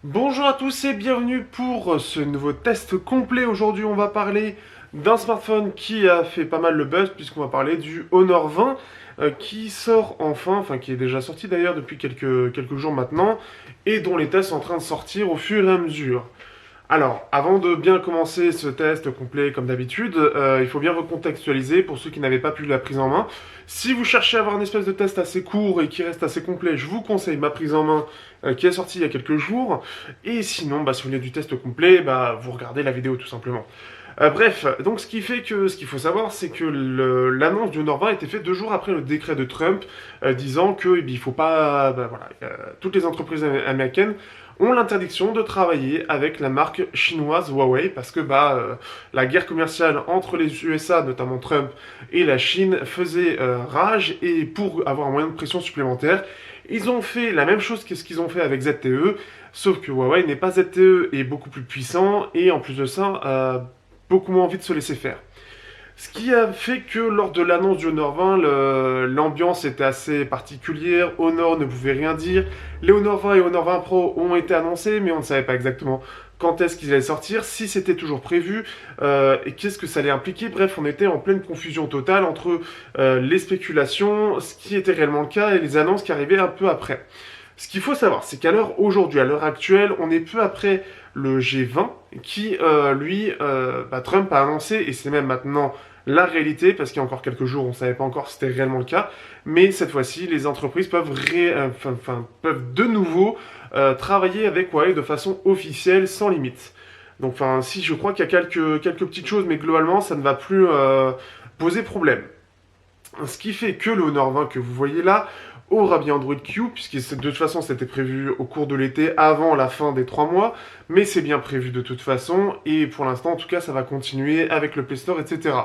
Bonjour à tous et bienvenue pour ce nouveau test complet. Aujourd'hui, on va parler d'un smartphone qui a fait pas mal le buzz puisqu'on va parler du Honor 20 qui sort enfin qui est déjà sorti d'ailleurs depuis quelques jours maintenant et dont les tests sont en train de sortir au fur et à mesure. Alors, avant de bien commencer ce test complet comme d'habitude, il faut bien recontextualiser pour ceux qui n'avaient pas pu la prise en main. Si vous cherchez à avoir une espèce de test assez court et qui reste assez complet, je vous conseille ma prise en main qui est sortie il y a quelques jours. Et sinon, si vous voulez du test complet, vous regardez la vidéo tout simplement. Bref, donc ce qu'il faut savoir, c'est que l'annonce du Honor 20 a été faite 2 jours après le décret de Trump disant que il faut pas, toutes les entreprises américaines ont l'interdiction de travailler avec la marque chinoise Huawei parce que la guerre commerciale entre les USA, notamment Trump, et la Chine faisait rage et pour avoir un moyen de pression supplémentaire, ils ont fait la même chose que ce qu'ils ont fait avec ZTE, sauf que Huawei n'est pas ZTE et beaucoup plus puissant et en plus de ça, beaucoup moins envie de se laisser faire. Ce qui a fait que lors de l'annonce du Honor 20, l'ambiance était assez particulière, Honor ne pouvait rien dire, les Honor 20 et Honor 20 Pro ont été annoncés, mais on ne savait pas exactement quand est-ce qu'ils allaient sortir, si c'était toujours prévu, et qu'est-ce que ça allait impliquer. Bref, on était en pleine confusion totale entre les spéculations, ce qui était réellement le cas, et les annonces qui arrivaient un peu après. Ce qu'il faut savoir, c'est qu'à l'heure actuelle, on est peu après le G20 qui, Trump a annoncé, et c'est même maintenant la réalité, parce qu'il y a encore quelques jours, on ne savait pas encore si c'était réellement le cas, mais cette fois-ci, les entreprises peuvent de nouveau travailler avec Huawei de façon officielle, sans limite. Donc, si je crois qu'il y a quelques petites choses, mais globalement, ça ne va plus poser problème. Ce qui fait que le Honor 20 que vous voyez là aura bien Android Q, puisque de toute façon c'était prévu au cours de l'été, avant la fin des 3 mois, mais c'est bien prévu de toute façon, et pour l'instant en tout cas ça va continuer avec le Play Store, etc.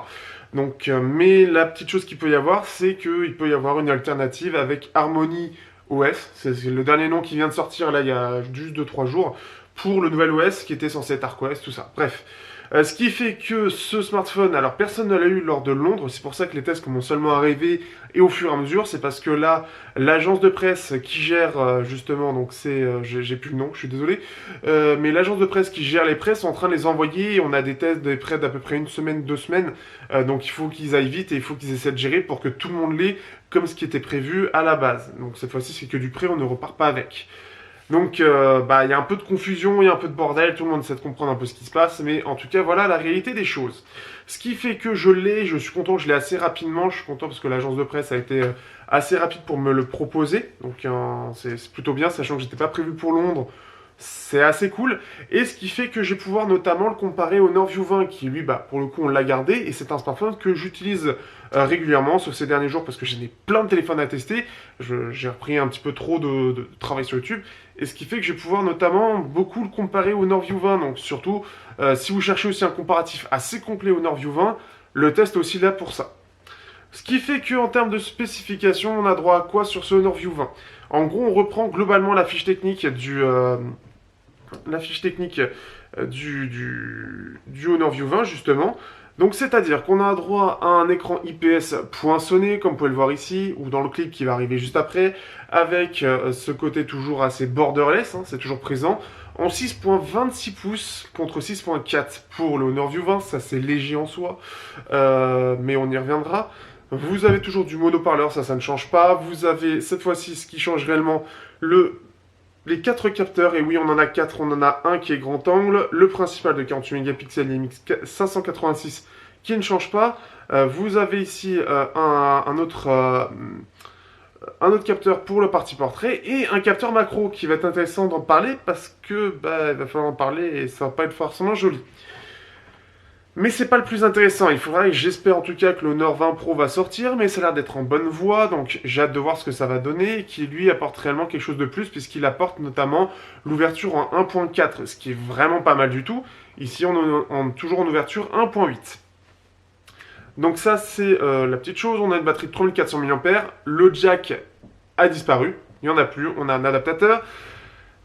Donc, mais la petite chose qu'il peut y avoir, c'est qu'il peut y avoir une alternative avec Harmony OS, c'est le dernier nom qui vient de sortir là il y a juste 2-3 jours, pour le nouvel OS qui était censé être ArcOS, tout ça. Bref. Ce qui fait que ce smartphone, alors personne ne l'a eu lors de Londres, c'est pour ça que les tests commencent seulement à arriver et au fur et à mesure, c'est parce que là, l'agence de presse qui gère justement, donc j'ai plus le nom, je suis désolé, mais l'agence de presse qui gère les presses sont en train de les envoyer, et on a des tests des près d'à peu près 1 semaine, 2 semaines, donc il faut qu'ils aillent vite et il faut qu'ils essaient de gérer pour que tout le monde l'ait comme ce qui était prévu à la base. Donc cette fois-ci, c'est que du prêt, on ne repart pas avec. Donc, il y a un peu de confusion, il y a un peu de bordel, tout le monde essaie de comprendre un peu ce qui se passe, mais en tout cas, voilà la réalité des choses. Ce qui fait que je suis content, je l'ai assez rapidement, je suis content parce que l'agence de presse a été assez rapide pour me le proposer, donc c'est plutôt bien, sachant que j'étais pas prévu pour Londres, c'est assez cool. Et ce qui fait que je vais pouvoir notamment le comparer au Norview 20, qui lui, pour le coup, on l'a gardé, et c'est un smartphone que j'utilise régulièrement, sauf ces derniers jours, parce que j'ai plein de téléphones à tester. J'ai repris un petit peu trop de travail sur YouTube, et ce qui fait que je vais pouvoir notamment beaucoup le comparer au Norview 20. Donc surtout, si vous cherchez aussi un comparatif assez complet au Norview 20, le test est aussi là pour ça. Ce qui fait qu'en termes de spécifications, on a droit à quoi sur ce Norview 20? En gros, on reprend globalement la fiche technique du Honor View 20 justement. Donc c'est-à-dire qu'on a droit à un écran IPS poinçonné, comme vous pouvez le voir ici, ou dans le clip qui va arriver juste après, avec ce côté toujours assez borderless, c'est toujours présent, en 6.26 pouces contre 6.4 pour le Honor View 20, ça c'est léger en soi, mais on y reviendra. Vous avez toujours du mono-parleur, ça ne change pas. Vous avez cette fois-ci ce qui change réellement, les 4 capteurs, et oui on en a 4, on en a un qui est grand angle, le principal de 48 mégapixels IMX586 qui ne change pas, vous avez ici un autre capteur pour le parti portrait, et un capteur macro qui va être intéressant d'en parler, parce que il va falloir en parler et ça va pas être forcément joli. Mais c'est pas le plus intéressant, j'espère en tout cas que le Honor 20 Pro va sortir, mais ça a l'air d'être en bonne voie, donc j'ai hâte de voir ce que ça va donner, et qui lui apporte réellement quelque chose de plus, puisqu'il apporte notamment l'ouverture en 1.4, ce qui est vraiment pas mal du tout. Ici on est toujours en ouverture 1.8. Donc ça c'est la petite chose, on a une batterie de 3400 mAh, le jack a disparu, il n'y en a plus, on a un adaptateur,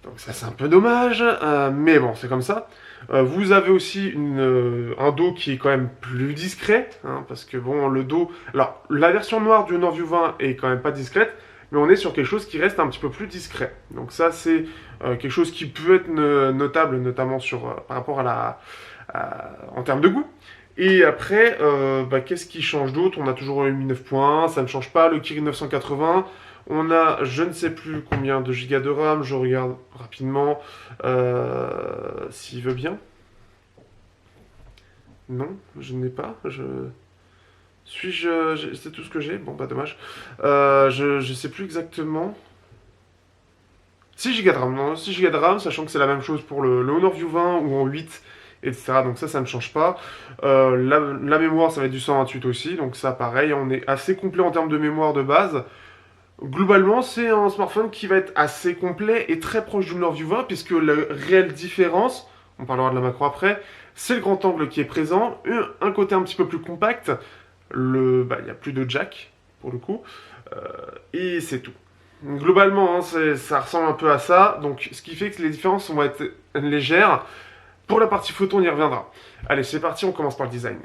donc ça c'est un peu dommage, mais bon c'est comme ça. Vous avez aussi un dos qui est quand même plus discret, parce que bon le dos... Alors la version noire du Honor View 20 est quand même pas discrète, mais on est sur quelque chose qui reste un petit peu plus discret. Donc ça, c'est quelque chose qui peut être notable, notamment par rapport en termes de goût. Et après, qu'est-ce qui change d'autre? On a toujours le Mi 9.1, ça ne change pas, le Kirin 980. On a je ne sais plus combien de gigas de RAM, je regarde rapidement s'il veut bien. Non, je n'ai pas. C'est tout ce que j'ai? Bon, bah dommage. Je sais plus exactement. 6 Go de RAM, non, 6 Go de RAM, sachant que c'est la même chose pour le Honor View 20 ou en 8, etc. Donc ça ne change pas. La mémoire, ça va être du 128 aussi, donc ça pareil, on est assez complet en termes de mémoire de base. Globalement, c'est un smartphone qui va être assez complet et très proche du Honor View 20, puisque la réelle différence, on parlera de la macro après, c'est le grand angle qui est présent, un côté un petit peu plus compact, il n'y a plus de jack, pour le coup, et c'est tout. Globalement, hein, ça ressemble un peu à ça, donc ce qui fait que les différences vont être légères. Pour la partie photo, on y reviendra. Allez, c'est parti, on commence par le design.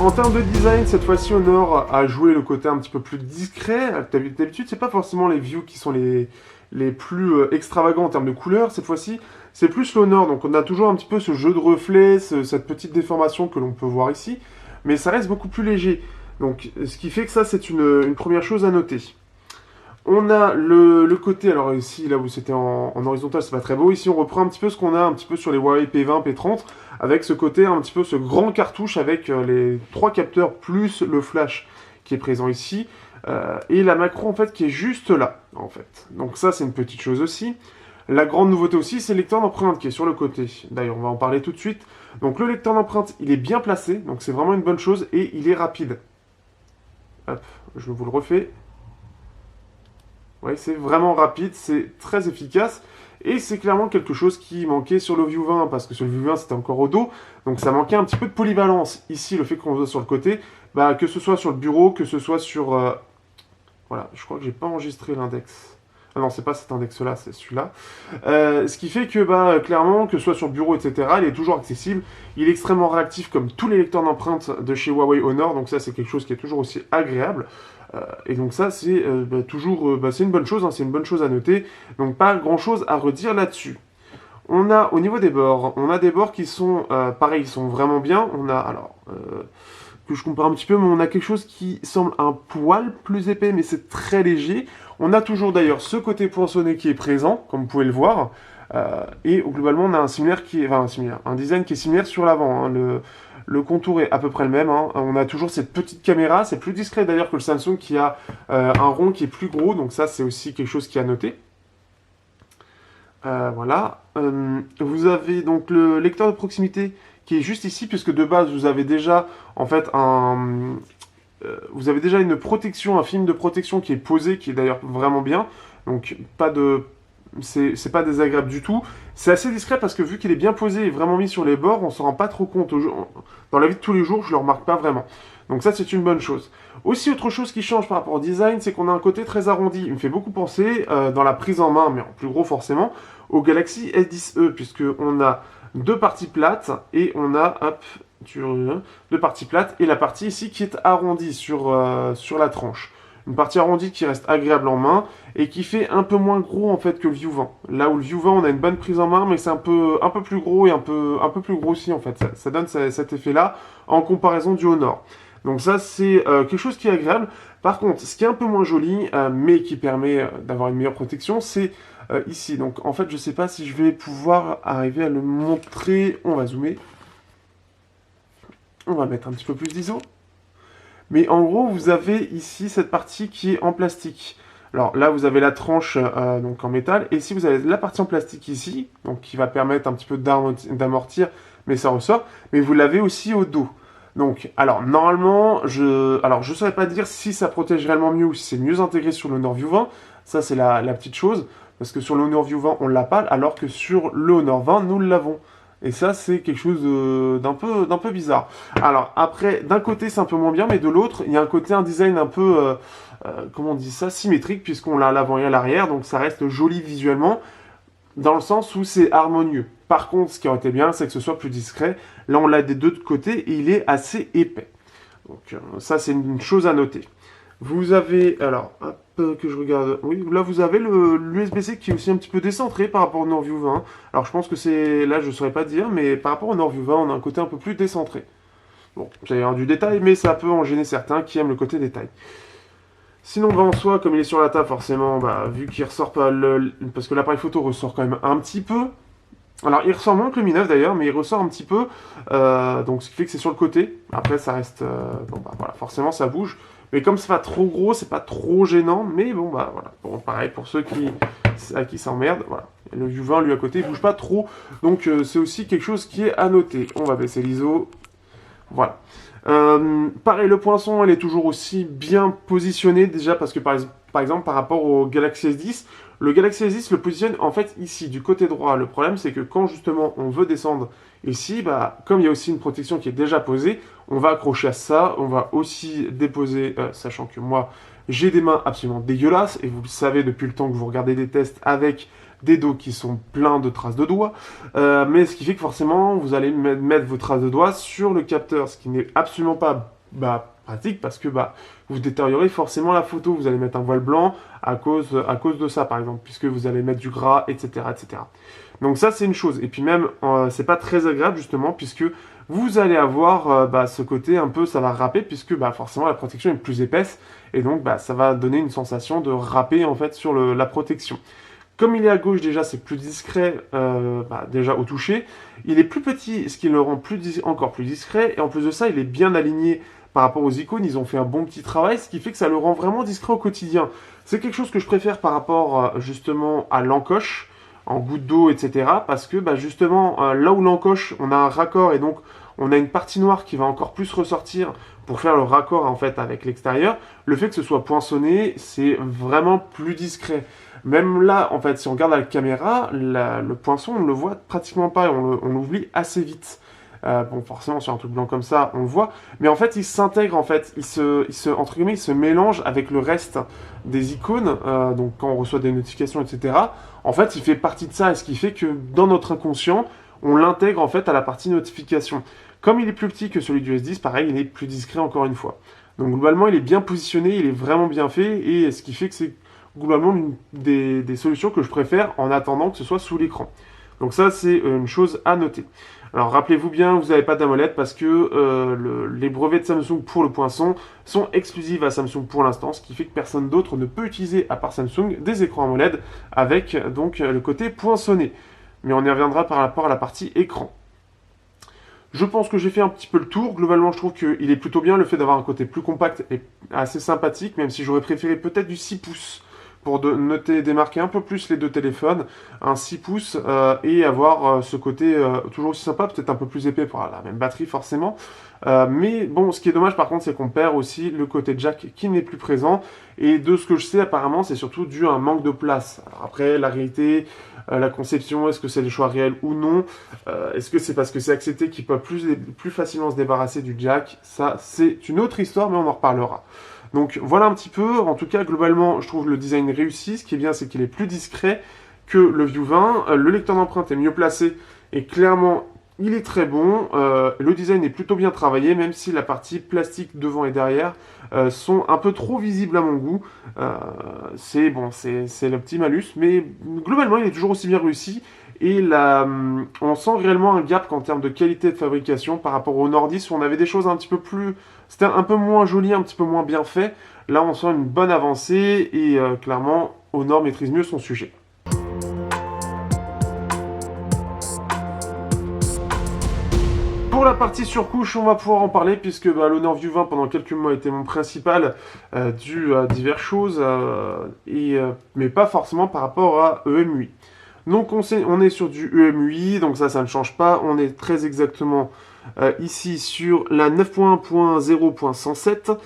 En termes de design, cette fois-ci, Honor a joué le côté un petit peu plus discret. D'habitude, c'est pas forcément les views qui sont les plus extravagants en termes de couleurs. Cette fois-ci, c'est plus l'Honor. Donc on a toujours un petit peu ce jeu de reflets, cette petite déformation que l'on peut voir ici. Mais ça reste beaucoup plus léger. Donc ce qui fait que ça, c'est une première chose à noter. On a le côté, alors ici, là où c'était en horizontal, c'est pas très beau. Ici, on reprend un petit peu ce qu'on a un petit peu sur les Huawei P20, P30, avec ce côté, un petit peu ce grand cartouche avec les 3 capteurs plus le flash qui est présent ici. Et la macro, en fait, qui est juste là, en fait. Donc ça, c'est une petite chose aussi. La grande nouveauté aussi, c'est le lecteur d'empreinte qui est sur le côté. D'ailleurs, on va en parler tout de suite. Donc le lecteur d'empreinte, il est bien placé, donc c'est vraiment une bonne chose, et il est rapide. Hop, je vous le refais. Ouais, c'est vraiment rapide, c'est très efficace, et c'est clairement quelque chose qui manquait sur le View 20, parce que sur le View 20 c'était encore au dos, donc ça manquait un petit peu de polyvalence. Ici, le fait qu'on soit sur le côté, que ce soit sur le bureau, que ce soit sur... Voilà, je crois que j'ai pas enregistré l'index. Ah non, c'est pas cet index-là, c'est celui-là. Ce qui fait que, clairement, que ce soit sur le bureau, etc., il est toujours accessible. Il est extrêmement réactif comme tous les lecteurs d'empreintes de chez Huawei Honor, donc ça, c'est quelque chose qui est toujours aussi agréable. Et donc ça, c'est toujours... c'est une bonne chose, hein, c'est une bonne chose à noter. Donc pas grand-chose à redire là-dessus. On a, au niveau des bords, on a des bords qui sont, pareil, ils sont vraiment bien. On a, alors... que je compare un petit peu, mais on a quelque chose qui semble un poil plus épais, mais c'est très léger. On a toujours d'ailleurs ce côté poinçonné qui est présent, comme vous pouvez le voir, et globalement on a un design qui est similaire sur l'avant. Hein. Le contour est à peu près le même. Hein. On a toujours cette petite caméra, c'est plus discret d'ailleurs que le Samsung qui a un rond qui est plus gros, donc ça c'est aussi quelque chose qui est à noter. Voilà. Vous avez donc le lecteur de proximité qui est juste ici, puisque de base vous avez déjà en fait vous avez déjà une protection, un film de protection qui est posé, qui est d'ailleurs vraiment bien. Donc c'est pas désagréable du tout. C'est assez discret parce que vu qu'il est bien posé et vraiment mis sur les bords, on s'en rend pas trop compte. Dans la vie de tous les jours, je le remarque pas vraiment. Donc ça, c'est une bonne chose. Aussi, autre chose qui change par rapport au design, c'est qu'on a un côté très arrondi. Il me fait beaucoup penser, dans la prise en main, mais en plus gros forcément, au Galaxy S10e, puisqu'on a deux parties plates et on a, deux parties plates et la partie ici qui est arrondie sur la tranche. Une partie arrondie qui reste agréable en main et qui fait un peu moins gros en fait que le View 20. Là où le View 20 on a une bonne prise en main, mais c'est un peu plus gros et un peu plus grossi en fait. Ça donne cet effet là en comparaison du Honor. Donc ça c'est quelque chose qui est agréable. Par contre, ce qui est un peu moins joli, mais qui permet d'avoir une meilleure protection, c'est ici. Donc en fait je sais pas si je vais pouvoir arriver à le montrer. On va zoomer. On va mettre un petit peu plus d'ISO. Mais en gros, vous avez ici cette partie qui est en plastique. Alors là, vous avez la tranche donc en métal, et ici vous avez la partie en plastique ici, donc qui va permettre un petit peu d'amortir, mais ça ressort. Mais vous l'avez aussi au dos. Donc, alors normalement, je saurais pas dire si ça protège réellement mieux ou si c'est mieux intégré sur le Honor View 20. Ça, c'est la petite chose, parce que sur le Honor View 20, on l'a pas, alors que sur le Honor 20, nous l'avons. Et ça, c'est quelque chose d'un peu bizarre. Alors après, d'un côté, c'est un peu moins bien, mais de l'autre, il y a un design un peu, comment on dit ça, symétrique, puisqu'on l'a à l'avant et à l'arrière, donc ça reste joli visuellement, dans le sens où c'est harmonieux. Par contre, ce qui aurait été bien, c'est que ce soit plus discret. Là, on l'a des deux côtés et il est assez épais. Donc ça, c'est une chose à noter. Vous avez, alors, hop, que je regarde. Oui, là, vous avez l'USB-C qui est aussi un petit peu décentré par rapport au Norview 20. Alors, je pense que c'est, là, je ne saurais pas dire, mais par rapport au Norview 20, on a un côté un peu plus décentré. Bon, c'est du détail, mais ça peut en gêner certains qui aiment le côté détail. Sinon, en soi, comme il est sur la table, forcément, vu qu'il ressort pas parce que l'appareil photo ressort quand même un petit peu. Alors, il ressort moins que le Mi 9 d'ailleurs, mais il ressort un petit peu. Donc, ce qui fait que c'est sur le côté. Après, ça reste. Bon, voilà, forcément, ça bouge. Mais comme c'est pas trop gros, c'est pas trop gênant. Mais bon, voilà. Bon, pareil, pour ceux à qui ça emmerde, voilà. Et le View 20, lui, à côté, il bouge pas trop. Donc, c'est aussi quelque chose qui est à noter. On va baisser l'ISO. Voilà. Pareil, le poinçon, elle est toujours aussi bien positionné, déjà parce que par exemple, par rapport au Galaxy S10, le Galaxy S10 le positionne en fait ici, du côté droit. Le problème, c'est que quand justement on veut descendre ici, comme il y a aussi une protection qui est déjà posée, on va accrocher à ça, on va aussi déposer, sachant que moi, j'ai des mains absolument dégueulasses, et vous le savez depuis le temps que vous regardez des tests avec des dos qui sont pleins de traces de doigts, mais ce qui fait que forcément vous allez mettre vos traces de doigts sur le capteur, ce qui n'est absolument pas pratique parce que vous détériorez forcément la photo, vous allez mettre un voile blanc à cause de ça par exemple, puisque vous allez mettre du gras, etc. etc. Donc ça c'est une chose, et puis même c'est pas très agréable justement puisque vous allez avoir ce côté un peu, ça va râper puisque forcément la protection est plus épaisse, et donc ça va donner une sensation de râper en fait sur la protection. Comme il est à gauche, déjà, c'est plus discret, déjà au toucher. Il est plus petit, ce qui le rend encore plus discret. Et en plus de ça, il est bien aligné par rapport aux icônes. Ils ont fait un bon petit travail, ce qui fait que ça le rend vraiment discret au quotidien. C'est quelque chose que je préfère par rapport, justement, à l'encoche, en goutte d'eau, etc. Parce que, justement, là où l'encoche, on a un raccord et donc on a une partie noire qui va encore plus ressortir pour faire le raccord, en fait, avec l'extérieur. Le fait que ce soit poinçonné, c'est vraiment plus discret. Même là, en fait, si on regarde à la caméra, le poinçon, on ne le voit pratiquement pas et on l'oublie assez vite. Bon, forcément, sur un truc blanc comme ça, on le voit. Mais en fait, il s'intègre, en fait. Entre guillemets, il se mélange avec le reste des icônes. Donc, quand on reçoit des notifications, etc. En fait, il fait partie de ça. Et ce qui fait que dans notre inconscient, on l'intègre, en fait, à la partie notification. Comme il est plus petit que celui du S10, pareil, il est plus discret encore une fois. Donc, globalement, il est bien positionné, il est vraiment bien fait. Et ce qui fait que c'est globalement une des solutions que je préfère en attendant que ce soit sous l'écran. Donc ça, c'est une chose à noter. Alors rappelez-vous bien, vous n'avez pas d'AMOLED parce que les brevets de Samsung pour le poinçon sont exclusifs à Samsung pour l'instant, ce qui fait que personne d'autre ne peut utiliser, à part Samsung, des écrans AMOLED avec donc le côté poinçonné. Mais on y reviendra par rapport à la partie écran. Je pense que j'ai fait un petit peu le tour. Globalement, je trouve qu'il est plutôt bien. Le fait d'avoir un côté plus compact est assez sympathique, même si j'aurais préféré peut-être du 6 pouces pour démarquer un peu plus les deux téléphones, un 6 pouces et avoir ce côté toujours aussi sympa, peut-être un peu plus épais pour la même batterie forcément. Mais bon, ce qui est dommage par contre, c'est qu'on perd aussi le côté jack qui n'est plus présent. Et de ce que je sais, apparemment, c'est surtout dû à un manque de place. Alors après, la réalité, la conception, est-ce que c'est des choix réels ou non? Est-ce que c'est parce que c'est accepté qu'ils peuvent plus facilement se débarrasser du jack? Ça, c'est une autre histoire, mais on en reparlera. Donc voilà un petit peu, en tout cas globalement je trouve le design réussi, ce qui est bien c'est qu'il est plus discret que le View 20, le lecteur d'empreinte est mieux placé et clairement il est très bon, le design est plutôt bien travaillé même si la partie plastique devant et derrière sont un peu trop visibles à mon goût, c'est le petit malus mais globalement il est toujours aussi bien réussi. Et là, on sent réellement un gap en termes de qualité de fabrication par rapport au Nord 10 où on avait des choses un petit peu plus... C'était un peu moins joli, un petit peu moins bien fait. Là, on sent une bonne avancée et clairement, Honor maîtrise mieux son sujet. Pour la partie surcouche, on va pouvoir en parler puisque l'Honor View 20 pendant quelques mois était mon principal dû à diverses choses, mais pas forcément par rapport à EMUI. Donc on est sur du EMUI, donc ça ne change pas, on est très exactement ici sur la 9.1.0.107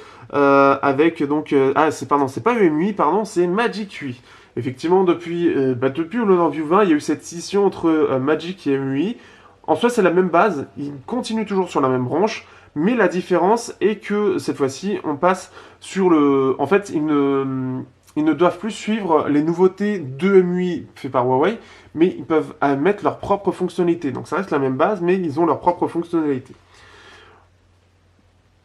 avec donc... c'est pas EMUI, pardon, c'est Magic UI. Effectivement, depuis l'Honor View 20, il y a eu cette scission entre Magic et EMUI. En soi, c'est la même base, ils continuent toujours sur la même branche, mais la différence est que cette fois-ci, on passe sur le... En fait, ils ne doivent plus suivre les nouveautés de EMUI fait par Huawei, mais ils peuvent mettre leurs propres fonctionnalités. Donc ça reste la même base, mais ils ont leurs propres fonctionnalités.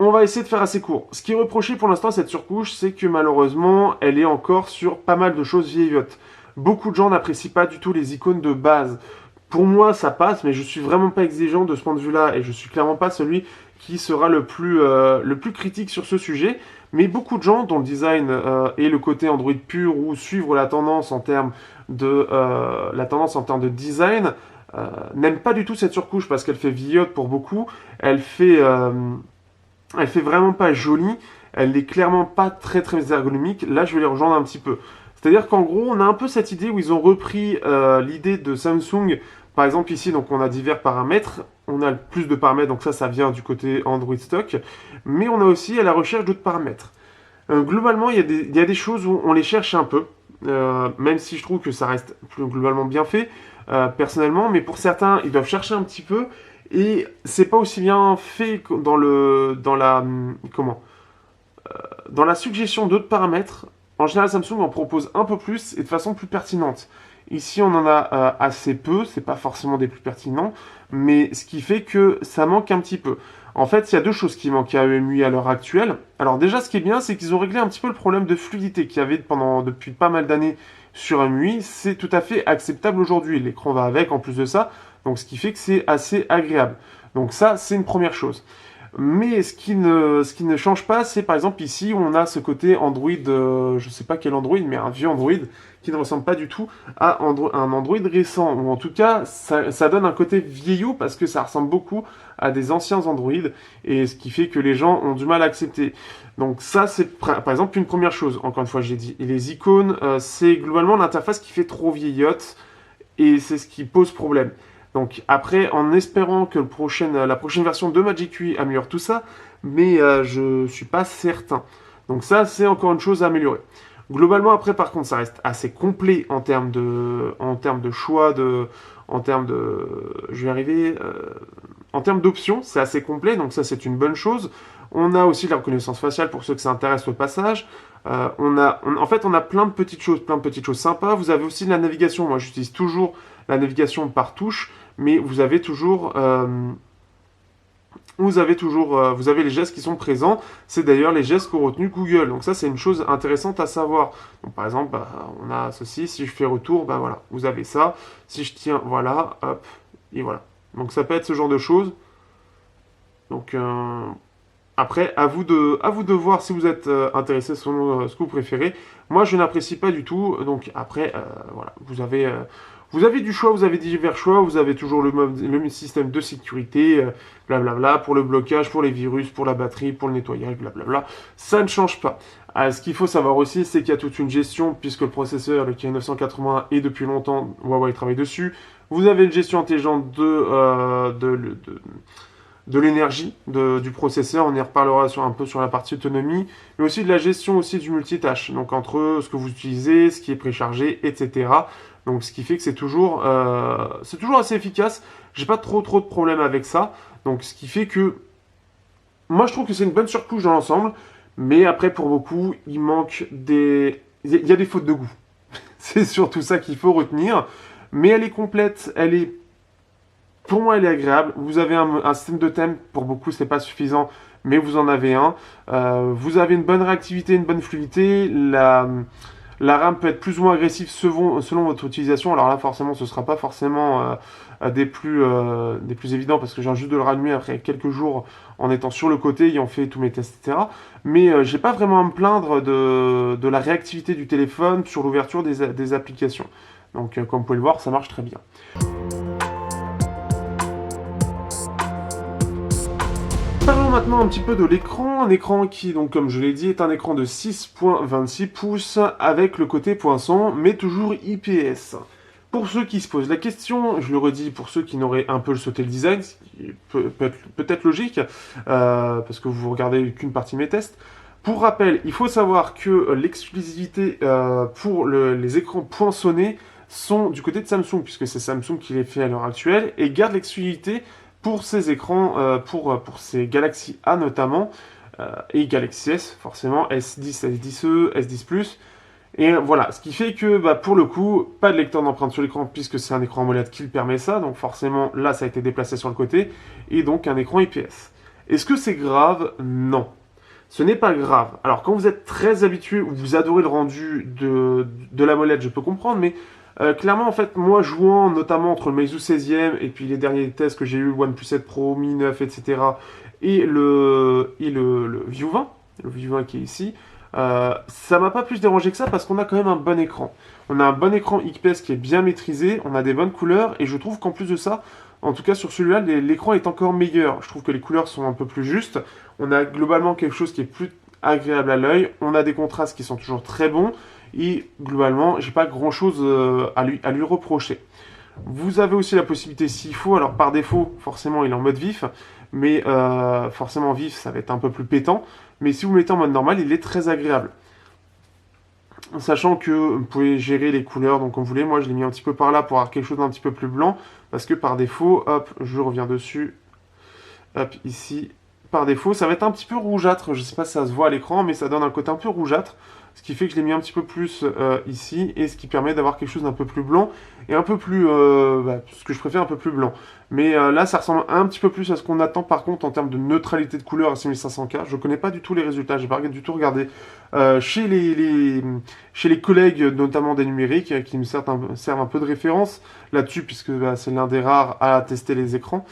On va essayer de faire assez court. Ce qui est reproché pour l'instant à cette surcouche, c'est que malheureusement, elle est encore sur pas mal de choses vieillottes. Beaucoup de gens n'apprécient pas du tout les icônes de base. Pour moi, ça passe, mais je suis vraiment pas exigeant de ce point de vue-là, et je suis clairement pas celui qui sera le plus critique sur ce sujet. Mais beaucoup de gens, dont le design et le côté Android pur, ou suivre la tendance en termes de design, n'aiment pas du tout cette surcouche parce qu'elle fait vieillotte pour beaucoup. Elle fait vraiment pas jolie. Elle n'est clairement pas très très ergonomique. Là, je vais les rejoindre un petit peu. C'est-à-dire qu'en gros, on a un peu cette idée où ils ont repris l'idée de Samsung. Par exemple, ici, donc on a divers paramètres. On a plus de paramètres, donc ça vient du côté Android stock. Mais on a aussi à la recherche d'autres paramètres. Globalement, il y a des choses où on les cherche un peu. Même si je trouve que ça reste plus globalement bien fait, personnellement. Mais pour certains, ils doivent chercher un petit peu. Et c'est pas aussi bien fait dans la suggestion d'autres paramètres. En général, Samsung en propose un peu plus et de façon plus pertinente. Ici, on en a assez peu, c'est pas forcément des plus pertinents, mais ce qui fait que ça manque un petit peu. En fait, il y a deux choses qui manquent à EMUI à l'heure actuelle. Alors déjà, ce qui est bien, c'est qu'ils ont réglé un petit peu le problème de fluidité qu'il y avait depuis pas mal d'années sur EMUI. C'est tout à fait acceptable aujourd'hui. L'écran va avec en plus de ça, donc ce qui fait que c'est assez agréable. Donc ça, c'est une première chose. Mais ce qui ne change pas, c'est par exemple ici où on a ce côté Android, je sais pas quel Android, mais un vieux Android qui ne ressemble pas du tout à un Android récent. Ou en tout cas, ça donne un côté vieillot parce que ça ressemble beaucoup à des anciens Android et ce qui fait que les gens ont du mal à accepter. Donc ça, c'est par exemple une première chose. Encore une fois, j'ai dit, et les icônes, c'est globalement l'interface qui fait trop vieillotte et c'est ce qui pose problème. Donc après, en espérant que la prochaine version de Magic UI améliore tout ça, mais je suis pas certain. Donc ça, c'est encore une chose à améliorer. Globalement, après, par contre, ça reste assez complet en termes de choix, en termes d'options, c'est assez complet, donc ça, c'est une bonne chose. On a aussi la reconnaissance faciale pour ceux que ça intéresse au passage. On a plein de petites choses sympas. Vous avez aussi la navigation. Moi, j'utilise toujours la navigation par touche, mais vous avez les gestes qui sont présents. C'est d'ailleurs les gestes qu'ont retenu Google. Donc ça, c'est une chose intéressante à savoir. Donc, par exemple, on a ceci. Si je fais retour, voilà, vous avez ça. Si je tiens, voilà, hop, et voilà. Donc ça peut être ce genre de choses. Donc après, à vous de voir si vous êtes intéressé selon ce que vous préférez. Moi, je n'apprécie pas du tout. Donc après, voilà, vous avez du choix, vous avez divers choix, vous avez toujours le système de sécurité, blablabla, pour le blocage, pour les virus, pour la batterie, pour le nettoyage, blablabla. Ça ne change pas. Ce qu'il faut savoir aussi, c'est qu'il y a toute une gestion, puisque le processeur, le Kirin 980, est depuis longtemps, Huawei travaille dessus. Vous avez une gestion intelligente de l'énergie du processeur, on y reparlera un peu sur la partie autonomie, mais aussi de la gestion aussi du multitâche, donc entre ce que vous utilisez, ce qui est préchargé, etc. Donc ce qui fait que c'est toujours assez efficace. J'ai pas trop de problèmes avec ça. Donc ce qui fait que moi je trouve que c'est une bonne surcouche dans l'ensemble. Mais après pour beaucoup, il y a des fautes de goût. C'est surtout ça qu'il faut retenir. Mais elle est complète, pour moi elle est agréable. Vous avez un système de thème, pour beaucoup c'est pas suffisant, mais vous en avez un. Vous avez une bonne réactivité, une bonne fluidité. La RAM peut être plus ou moins agressive selon votre utilisation. Alors là, forcément, ce ne sera pas forcément des plus évidents parce que j'ai juste de le rallumer après quelques jours en étant sur le côté, ayant fait tous mes tests, etc. Mais j'ai pas vraiment à me plaindre de la réactivité du téléphone sur l'ouverture des applications. Donc, comme vous pouvez le voir, ça marche très bien. Parlons maintenant un petit peu de l'écran, un écran qui, donc comme je l'ai dit, est un écran de 6,26 pouces avec le côté poinçon, mais toujours IPS. Pour ceux qui se posent la question, je le redis, pour ceux qui n'auraient un peu sauté le design, ce qui peut-être logique, parce que vous regardez qu'une partie de mes tests. Pour rappel, il faut savoir que l'exclusivité pour les écrans poinçonnés sont du côté de Samsung, puisque c'est Samsung qui les fait à l'heure actuelle, et garde l'exclusivité pour ces écrans, pour ces Galaxy A notamment, et Galaxy S, forcément, S10, S10e, S10 Plus. Et voilà, ce qui fait que pour le coup, pas de lecteur d'empreinte sur l'écran puisque c'est un écran AMOLED qui le permet ça, donc forcément là ça a été déplacé sur le côté, et donc un écran IPS. Est-ce que c'est grave? Non. Ce n'est pas grave. Alors quand vous êtes très habitué ou vous adorez le rendu de l'AMOLED, je peux comprendre, mais clairement en fait, moi jouant notamment entre le Meizu 16e et puis les derniers tests que j'ai eu, le OnePlus 7 Pro, Mi 9, etc. et le View 20, le View 20 qui est ici, ça m'a pas plus dérangé que ça parce qu'on a quand même un bon écran. On a un bon écran IPS qui est bien maîtrisé, on a des bonnes couleurs et je trouve qu'en plus de ça, en tout cas sur celui-là, l'écran est encore meilleur. Je trouve que les couleurs sont un peu plus justes. On a globalement quelque chose qui est plus agréable à l'œil. On a des contrastes qui sont toujours très bons et globalement, j'ai pas grand-chose à lui reprocher. Vous avez aussi la possibilité s'il faut, alors par défaut, forcément il est en mode vif, mais forcément vif, ça va être un peu plus pétant. Mais si vous mettez en mode normal, il est très agréable. Sachant que vous pouvez gérer les couleurs donc comme vous voulez. Moi, je l'ai mis un petit peu par là pour avoir quelque chose d'un petit peu plus blanc. Parce que par défaut, hop, je reviens dessus. Hop, ici. Par défaut, ça va être un petit peu rougeâtre. Je ne sais pas si ça se voit à l'écran, mais ça donne un côté un peu rougeâtre. Ce qui fait que je l'ai mis un petit peu plus ici. Et ce qui permet d'avoir quelque chose d'un peu plus blanc. Et un peu plus... ce que je préfère, un peu plus blanc. Mais là, ça ressemble un petit peu plus à ce qu'on attend par contre en termes de neutralité de couleur à 6500K. Je ne connais pas du tout les résultats, j'ai pas du tout regardé. Chez les collègues, notamment des numériques, qui me servent un peu de référence là-dessus, puisque c'est l'un des rares à tester les écrans,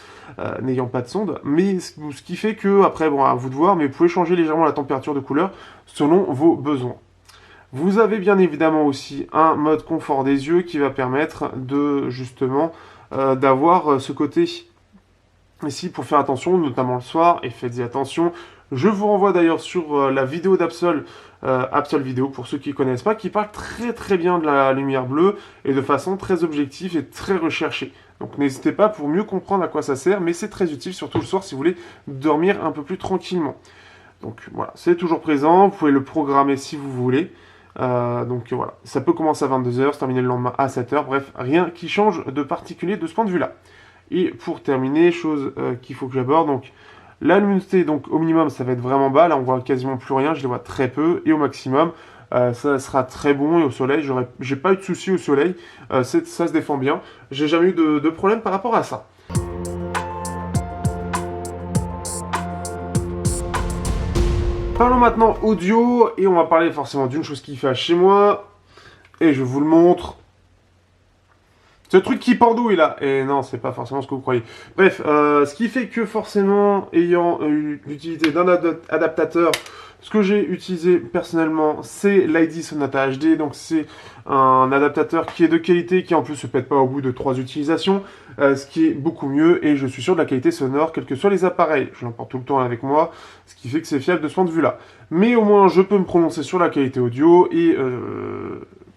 n'ayant pas de sonde. Mais ce qui fait que, après, bon, à vous de voir, mais vous pouvez changer légèrement la température de couleur selon vos besoins. Vous avez bien évidemment aussi un mode confort des yeux qui va permettre de, justement, d'avoir ce côté ici pour faire attention, notamment le soir, et faites-y attention. Je vous renvoie d'ailleurs sur la vidéo d'Absol, Absol Vidéo, pour ceux qui ne connaissent pas, qui parle très très bien de la lumière bleue, et de façon très objective et très recherchée. Donc n'hésitez pas pour mieux comprendre à quoi ça sert, mais c'est très utile, surtout le soir, si vous voulez dormir un peu plus tranquillement. Donc voilà, c'est toujours présent, vous pouvez le programmer si vous voulez. Donc voilà, ça peut commencer à 22h, se terminer le lendemain à 7h, bref, rien qui change de particulier de ce point de vue-là. Et pour terminer, chose qu'il faut que j'aborde, donc la luminosité, donc au minimum, ça va être vraiment bas, là on voit quasiment plus rien, je les vois très peu, et au maximum, ça sera très bon, et au soleil, j'ai pas eu de soucis au soleil, ça se défend bien, j'ai jamais eu de problème par rapport à ça. Parlons maintenant audio, et on va parler forcément d'une chose qui fait chez moi, et je vous le montre. Ce truc qui pendouille là, et non, c'est pas forcément ce que vous croyez. Bref, ce qui fait que forcément, ayant eu l'utilité d'un adaptateur, ce que j'ai utilisé personnellement, c'est l'ID Sonata HD, donc c'est un adaptateur qui est de qualité, qui en plus se pète pas au bout de 3 utilisations, ce qui est beaucoup mieux, et je suis sûr de la qualité sonore, quels que soient les appareils. Je l'emporte tout le temps avec moi, ce qui fait que c'est fiable de ce point de vue-là. Mais au moins, je peux me prononcer sur la qualité audio, et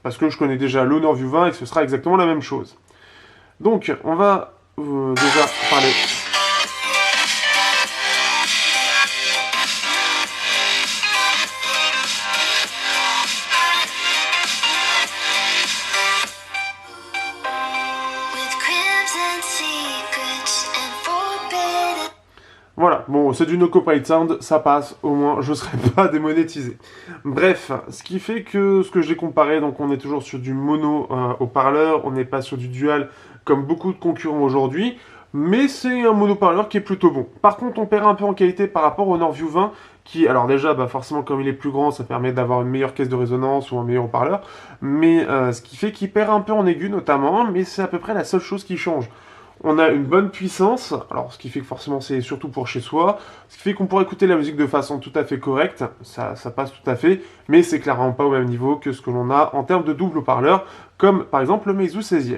parce que je connais déjà l'Honor View 20 et que ce sera exactement la même chose. Donc, on va déjà parler... Voilà, bon, c'est du no copyright sound, ça passe, au moins je ne serai pas démonétisé. Bref, ce qui fait que ce que j'ai comparé, donc on est toujours sur du mono haut-parleur, on n'est pas sur du dual comme beaucoup de concurrents aujourd'hui, mais c'est un mono-parleur qui est plutôt bon. Par contre, on perd un peu en qualité par rapport au Honor View 20, qui, alors déjà, forcément, comme il est plus grand, ça permet d'avoir une meilleure caisse de résonance ou un meilleur haut-parleur, mais ce qui fait qu'il perd un peu en aigu notamment, mais c'est à peu près la seule chose qui change. On a une bonne puissance, alors ce qui fait que forcément c'est surtout pour chez soi, ce qui fait qu'on pourra écouter la musique de façon tout à fait correcte, ça passe tout à fait, mais c'est clairement pas au même niveau que ce que l'on a en termes de double haut-parleur, comme par exemple le Meizu 16e.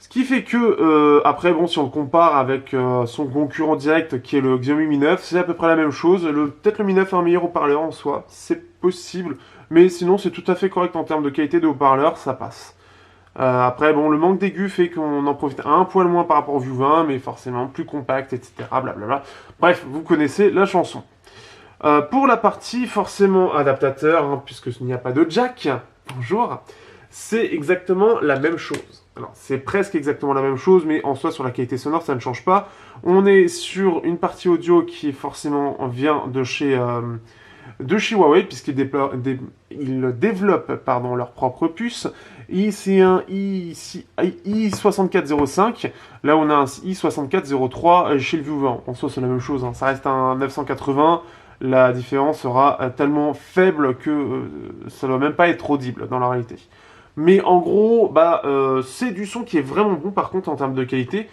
Ce qui fait que, après, bon, si on le compare avec son concurrent direct qui est le Xiaomi Mi 9, c'est à peu près la même chose. Peut-être le Mi 9 a un meilleur haut-parleur en soi, c'est possible. Mais sinon, c'est tout à fait correct en termes de qualité de haut-parleur, ça passe. Après, bon, le manque d'aigu fait qu'on en profite un poil moins par rapport au View 20, mais forcément plus compact, etc. Blablabla. Bref, vous connaissez la chanson. Pour la partie forcément adaptateur, hein, puisque il n'y a pas de jack, bonjour, c'est exactement la même chose. Alors, c'est presque exactement la même chose, mais en soi, sur la qualité sonore, ça ne change pas. On est sur une partie audio qui forcément vient de chez Huawei, puisqu'ils développent pardon, leur propre puce. C'est un i6405, là on a un i6403 chez le View 20. En soi, c'est la même chose, hein. Ça reste un 980. La différence sera tellement faible que ça ne doit même pas être audible dans la réalité. Mais en gros, c'est du son qui est vraiment bon par contre en termes de qualité.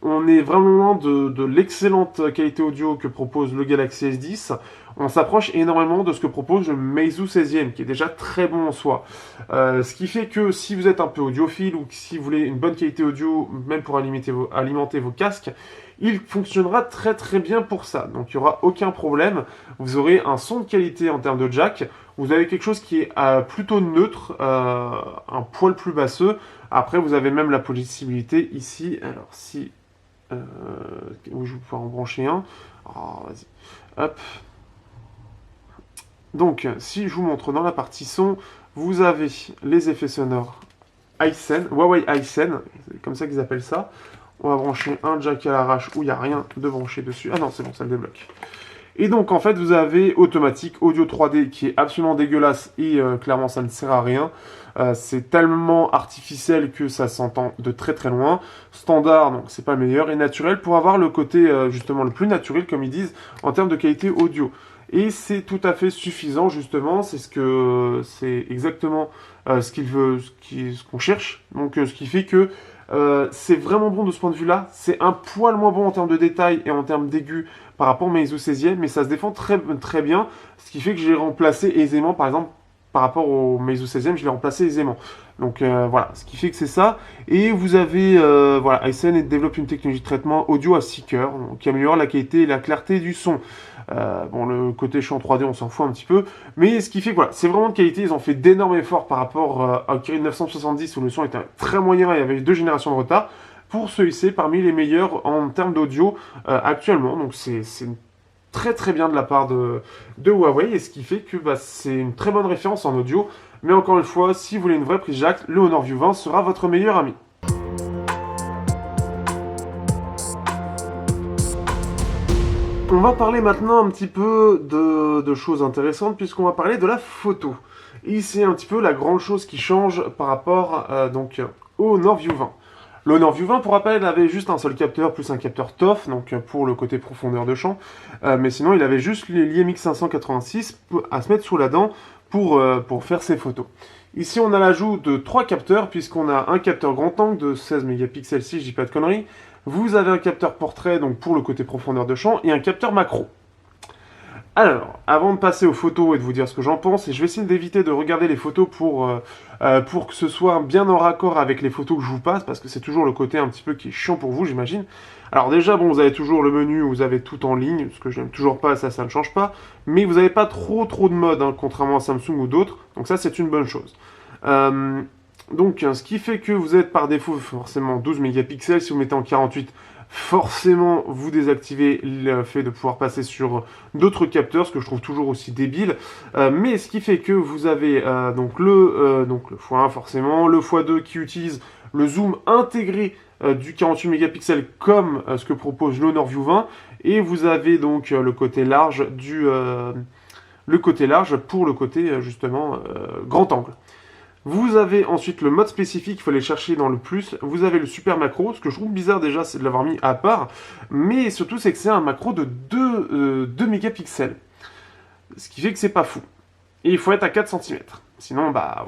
On est vraiment loin de l'excellente qualité audio que propose le Galaxy S10. On s'approche énormément de ce que propose le Meizu 16e, qui est déjà très bon en soi. Ce qui fait que si vous êtes un peu audiophile ou si vous voulez une bonne qualité audio, même pour alimenter vos casques, il fonctionnera très très bien pour ça. Donc il n'y aura aucun problème. Vous aurez un son de qualité en termes de jack. Vous avez quelque chose qui est plutôt neutre, un poil plus basseux. Après, vous avez même la possibilité ici. Alors si... où je vais pouvoir en brancher un. Oh, vas-y. Hop. Donc, si je vous montre dans la partie son, vous avez les effets sonores Hisense, Huawei Hisense, c'est comme ça qu'ils appellent ça. On va brancher un jack à l'arrache où il n'y a rien de branché dessus. Ah non, c'est bon, ça le débloque. Et donc, en fait, vous avez automatique, audio 3D qui est absolument dégueulasse et clairement, ça ne sert à rien. C'est tellement artificiel que ça s'entend de très très loin. Standard, donc c'est pas le meilleur. Et naturel pour avoir le côté justement le plus naturel, comme ils disent, en termes de qualité audio. Et c'est tout à fait suffisant, justement. C'est exactement ce qu'on cherche. Donc, ce qui fait que c'est vraiment bon de ce point de vue-là. C'est un poil moins bon en termes de détails et en termes d'aigu par rapport au Meizu 16e, mais ça se défend très, très bien. Ce qui fait que j'ai remplacé aisément, par exemple, par rapport au Meizu 16e, je l'ai remplacé aisément. Donc voilà, ce qui fait que c'est ça. Et vous avez, voilà, Hisense développe une technologie de traitement audio à 6 cœurs, qui améliore la qualité et la clarté du son. Bon, le côté champ 3D, on s'en fout un petit peu. Mais ce qui fait que voilà, c'est vraiment de qualité. Ils ont fait d'énormes efforts par rapport à Kirin 970 où le son était très moyen et il y avait 2 générations de retard pour se hisser parmi les meilleurs en termes d'audio actuellement. Donc c'est très très bien de la part de Huawei et ce qui fait que c'est une très bonne référence en audio. Mais encore une fois, si vous voulez une vraie prise jack, le Honor View 20 sera votre meilleur ami. On va parler maintenant un petit peu de choses intéressantes puisqu'on va parler de la photo. Et c'est un petit peu la grande chose qui change par rapport donc, au Honor View 20. Le Honor View 20, pour rappel, avait juste un seul capteur plus un capteur TOF, donc pour le côté profondeur de champ. Mais sinon, il avait juste l'IMX 586 à se mettre sous la dent pour faire ses photos. Ici, on a l'ajout de 3 capteurs, puisqu'on a un capteur grand angle de 16 mégapixels si je dis pas de conneries. Vous avez un capteur portrait, donc pour le côté profondeur de champ, et un capteur macro. Alors, avant de passer aux photos et de vous dire ce que j'en pense, et je vais essayer d'éviter de regarder les photos pour que ce soit bien en raccord avec les photos que je vous passe, parce que c'est toujours le côté un petit peu qui est chiant pour vous, j'imagine. Alors déjà, bon, vous avez toujours le menu où vous avez tout en ligne, ce que j'aime toujours pas, ça ne change pas, mais vous n'avez pas trop de modes, hein, contrairement à Samsung ou d'autres, donc ça c'est une bonne chose. Donc, ce qui fait que vous êtes par défaut forcément 12 mégapixels, si vous mettez en 48, forcément vous désactivez le fait de pouvoir passer sur d'autres capteurs, ce que je trouve toujours aussi débile. Mais ce qui fait que vous avez donc le x1 forcément, le x2 qui utilise le zoom intégré du 48 mégapixels comme ce que propose l'Honor View 20, et vous avez donc le côté large pour le côté justement grand angle. Vous avez ensuite le mode spécifique, il faut aller chercher dans le plus. Vous avez le super macro, ce que je trouve bizarre déjà, c'est de l'avoir mis à part. Mais surtout, c'est que c'est un macro de 2 mégapixels. Ce qui fait que c'est pas fou. Et il faut être à 4 cm. Sinon, voilà.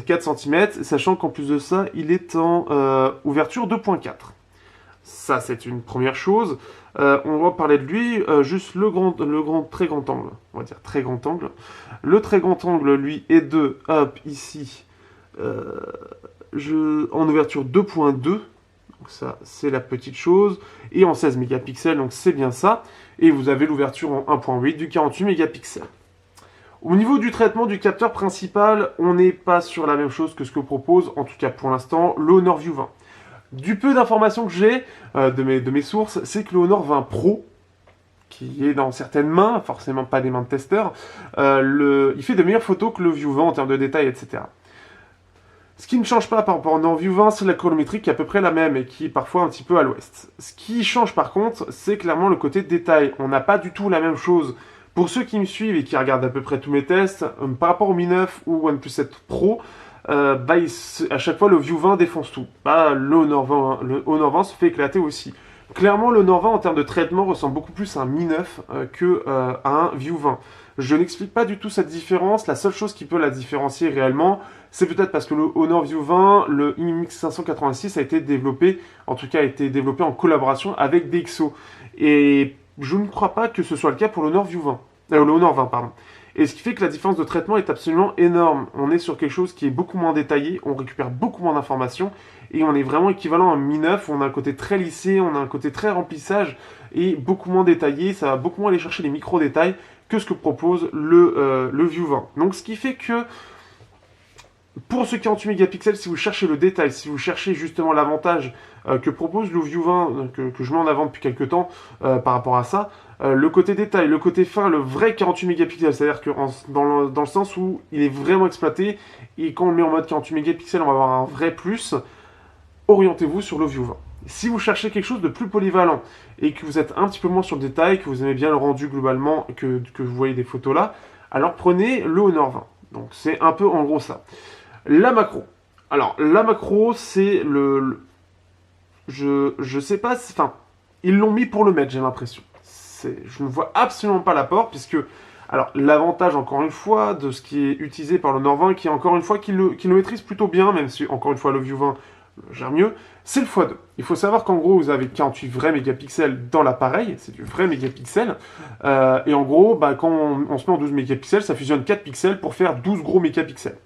4 cm, sachant qu'en plus de ça, il est en ouverture 2.4. Ça, c'est une première chose. On va parler de lui, juste très grand angle. On va dire très grand angle. Le très grand angle, lui, est de, hop, ici, en ouverture 2.2. Donc ça, c'est la petite chose. Et en 16 mégapixels, donc c'est bien ça. Et vous avez l'ouverture en 1.8 du 48 mégapixels. Au niveau du traitement du capteur principal, on n'est pas sur la même chose que ce que propose, en tout cas pour l'instant, le Honor View 20. Du peu d'informations que j'ai de mes sources, c'est que le Honor 20 Pro, qui est dans certaines mains, forcément pas des mains de testeurs, il fait de meilleures photos que le View 20 en termes de détails, etc. Ce qui ne change pas par rapport au Honor View 20, c'est la colorimétrie qui est à peu près la même et qui est parfois un petit peu à l'ouest. Ce qui change par contre, c'est clairement le côté détail. On n'a pas du tout la même chose. Pour ceux qui me suivent et qui regardent à peu près tous mes tests, par rapport au Mi 9 ou OnePlus 7 Pro, à chaque fois le View 20 défonce tout. Le Honor 20 se fait éclater aussi. Clairement, le Honor 20 en termes de traitement ressemble beaucoup plus à un Mi 9 qu'à un View 20. Je n'explique pas du tout cette différence. La seule chose qui peut la différencier réellement, c'est peut-être parce que le Honor View 20, le IMX 586 a été développé, en tout cas a été développé en collaboration avec DxO. Et je ne crois pas que ce soit le cas pour le Honor View 20. Le Honor 20, pardon. Et ce qui fait que la différence de traitement est absolument énorme. On est sur quelque chose qui est beaucoup moins détaillé, on récupère beaucoup moins d'informations, et on est vraiment équivalent à un Mi 9, on a un côté très lissé, on a un côté très remplissage, et beaucoup moins détaillé, ça va beaucoup moins aller chercher les micro-détails que ce que propose le View 20. Donc ce qui fait que, pour ce 48 mégapixels, si vous cherchez le détail, si vous cherchez justement l'avantage que propose le View 20, que je mets en avant depuis quelques temps par rapport à ça, le côté détail, le côté fin, le vrai 48 mégapixels, c'est-à-dire que dans le sens où il est vraiment exploité, et quand on le met en mode 48 mégapixels, on va avoir un vrai plus, orientez-vous sur le View 20. Si vous cherchez quelque chose de plus polyvalent, et que vous êtes un petit peu moins sur le détail, que vous aimez bien le rendu globalement, que vous voyez des photos là, alors prenez le Honor 20. Donc c'est un peu en gros ça. La macro. Alors, la macro, c'est je sais pas, enfin, ils l'ont mis pour le mettre, j'ai l'impression. Je ne vois absolument pas l'apport, puisque, alors, l'avantage, encore une fois, de ce qui est utilisé par le Honor 20, qui est encore une fois, qui le maîtrise plutôt bien, même si, encore une fois, le View 20 le gère mieux, c'est le x2. Il faut savoir qu'en gros, vous avez 48 vrais mégapixels dans l'appareil, c'est du vrai mégapixel, et en gros, quand on se met en 12 mégapixels, ça fusionne 4 pixels pour faire 12 gros mégapixels.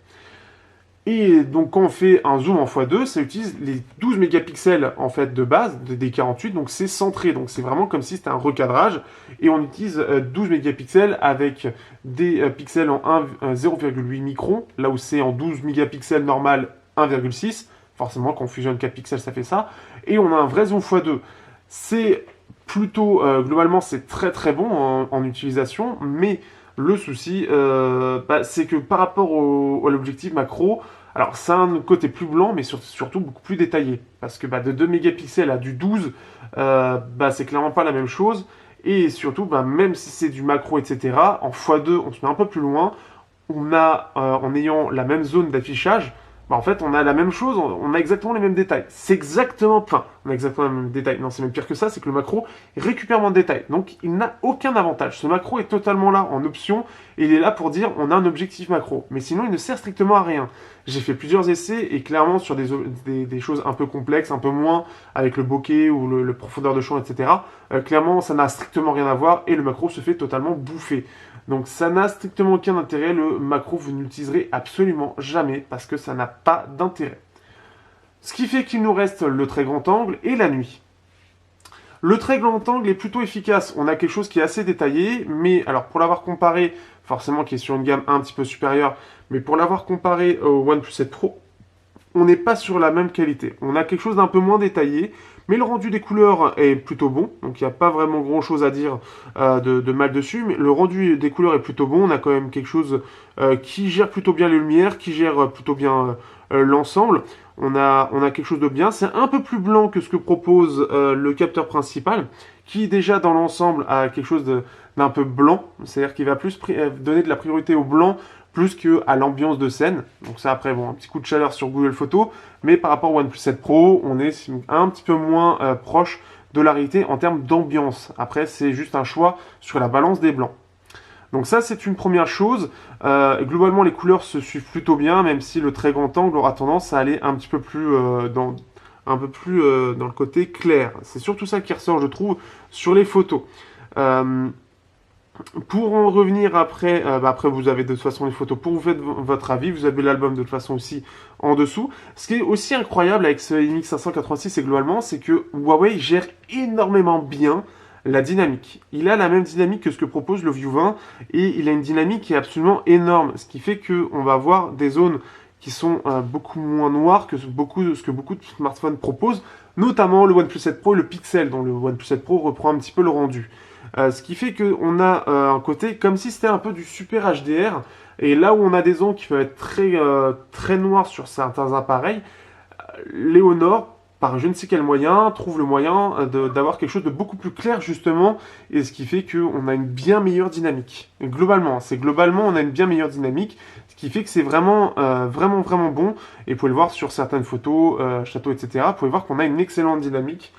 Et donc quand on fait un zoom en x2, ça utilise les 12 mégapixels en fait de base, des 48, donc c'est centré, donc c'est vraiment comme si c'était un recadrage, et on utilise 12 mégapixels avec des pixels en 0,8 microns, là où c'est en 12 mégapixels normal 1,6, forcément quand on fusionne 4 pixels ça fait ça, et on a un vrai zoom x2. C'est plutôt, globalement c'est très très bon en utilisation, mais le souci, c'est que par rapport à l'objectif macro, alors ça a un côté plus blanc, mais surtout beaucoup plus détaillé. Parce que de 2 mégapixels à du 12, c'est clairement pas la même chose. Et surtout, même si c'est du macro, etc., en x2, on se met un peu plus loin. On a, en ayant la même zone d'affichage, en fait, on a la même chose, on a exactement les mêmes détails. C'est exactement, enfin, on a exactement les mêmes détails. Non, c'est même pire que ça, c'est que le macro récupère moins de détails. Donc, il n'a aucun avantage. Ce macro est totalement là en option, et il est là pour dire on a un objectif macro. Mais sinon, il ne sert strictement à rien. J'ai fait plusieurs essais, et clairement, sur des choses un peu complexes, un peu moins, avec le bokeh ou le profondeur de champ, etc., clairement, ça n'a strictement rien à voir, et le macro se fait totalement bouffer. Donc ça n'a strictement aucun intérêt, le macro vous ne l'utiliserez absolument jamais parce que ça n'a pas d'intérêt. Ce qui fait qu'il nous reste le très grand angle et la nuit. Le très grand angle est plutôt efficace, on a quelque chose qui est assez détaillé, mais alors pour l'avoir comparé, forcément qui est sur une gamme un petit peu supérieure, mais pour l'avoir comparé au OnePlus 7 Pro, on n'est pas sur la même qualité. On a quelque chose d'un peu moins détaillé, mais le rendu des couleurs est plutôt bon, donc il n'y a pas vraiment grand chose à dire de mal dessus, mais le rendu des couleurs est plutôt bon, on a quand même quelque chose qui gère plutôt bien les lumières, qui gère plutôt bien l'ensemble, on a quelque chose de bien, c'est un peu plus blanc que ce que propose le capteur principal, qui déjà dans l'ensemble a quelque chose d'un peu blanc, c'est-à-dire qu'il va plus donner de la priorité au blanc, plus qu'à l'ambiance de scène. Donc ça, après, bon, un petit coup de chaleur sur Google Photos, mais par rapport au OnePlus 7 Pro, on est un petit peu moins proche de la réalité en termes d'ambiance. Après, c'est juste un choix sur la balance des blancs. Donc ça, c'est une première chose. Globalement, les couleurs se suivent plutôt bien, même si le très grand angle aura tendance à aller un petit peu plus dans le côté clair. C'est surtout ça qui ressort, je trouve, sur les photos. Pour en revenir après, après vous avez de toute façon les photos pour vous faire votre avis, vous avez l'album de toute façon aussi en dessous. Ce qui est aussi incroyable avec ce MX586 et globalement, c'est que Huawei gère énormément bien la dynamique. Il a la même dynamique que ce que propose le View 20 et il a une dynamique qui est absolument énorme, ce qui fait qu'on va avoir des zones qui sont beaucoup moins noires que ce que beaucoup de smartphones proposent, notamment le OnePlus 7 Pro et le Pixel, dont le OnePlus 7 Pro reprend un petit peu le rendu. Ce qui fait qu'on a un côté comme si c'était un peu du super HDR. Et là où on a des zones qui peuvent être très noires sur certains appareils, Léonore, par je ne sais quel moyen, trouve le moyen d'avoir quelque chose de beaucoup plus clair justement, et ce qui fait qu'on a une bien meilleure dynamique. Et globalement, on a une bien meilleure dynamique, ce qui fait que c'est vraiment, vraiment bon, et vous pouvez le voir sur certaines photos, châteaux, etc. Vous pouvez voir qu'on a une excellente dynamique.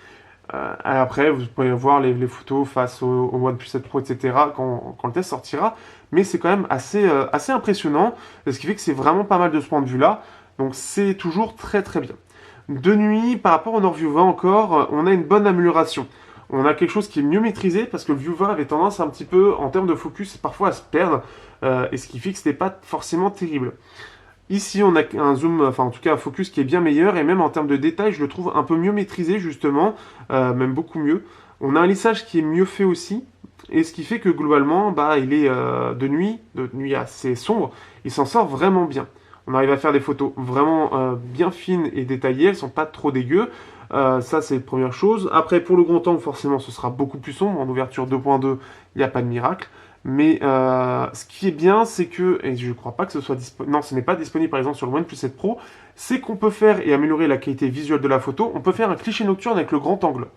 Après, vous pouvez voir les photos face au OnePlus 7 Pro, etc. quand le test sortira, mais c'est quand même assez impressionnant, ce qui fait que c'est vraiment pas mal de ce point de vue-là, donc c'est toujours très bien. De nuit, par rapport au Nord View 20 encore, on a une bonne amélioration. On a quelque chose qui est mieux maîtrisé parce que le View 20 avait tendance un petit peu, en termes de focus, parfois à se perdre, et ce qui fait que c'était pas forcément terrible. Ici, on a un zoom, enfin en tout cas un focus qui est bien meilleur, et même en termes de détail, je le trouve un peu mieux maîtrisé justement, même beaucoup mieux. On a un lissage qui est mieux fait aussi, et ce qui fait que globalement, il est de nuit assez sombre, il s'en sort vraiment bien. On arrive à faire des photos vraiment bien fines et détaillées, elles sont pas trop dégueu. Ça, c'est la première chose. Après, pour le grand angle, forcément, ce sera beaucoup plus sombre. En ouverture 2.2, il n'y a pas de miracle. Mais ce qui est bien, c'est que, et je ne crois pas que ce soit disponible, non, ce n'est pas disponible par exemple sur le OnePlus 7 Pro, c'est qu'on peut faire et améliorer la qualité visuelle de la photo, on peut faire un cliché nocturne avec le grand angle.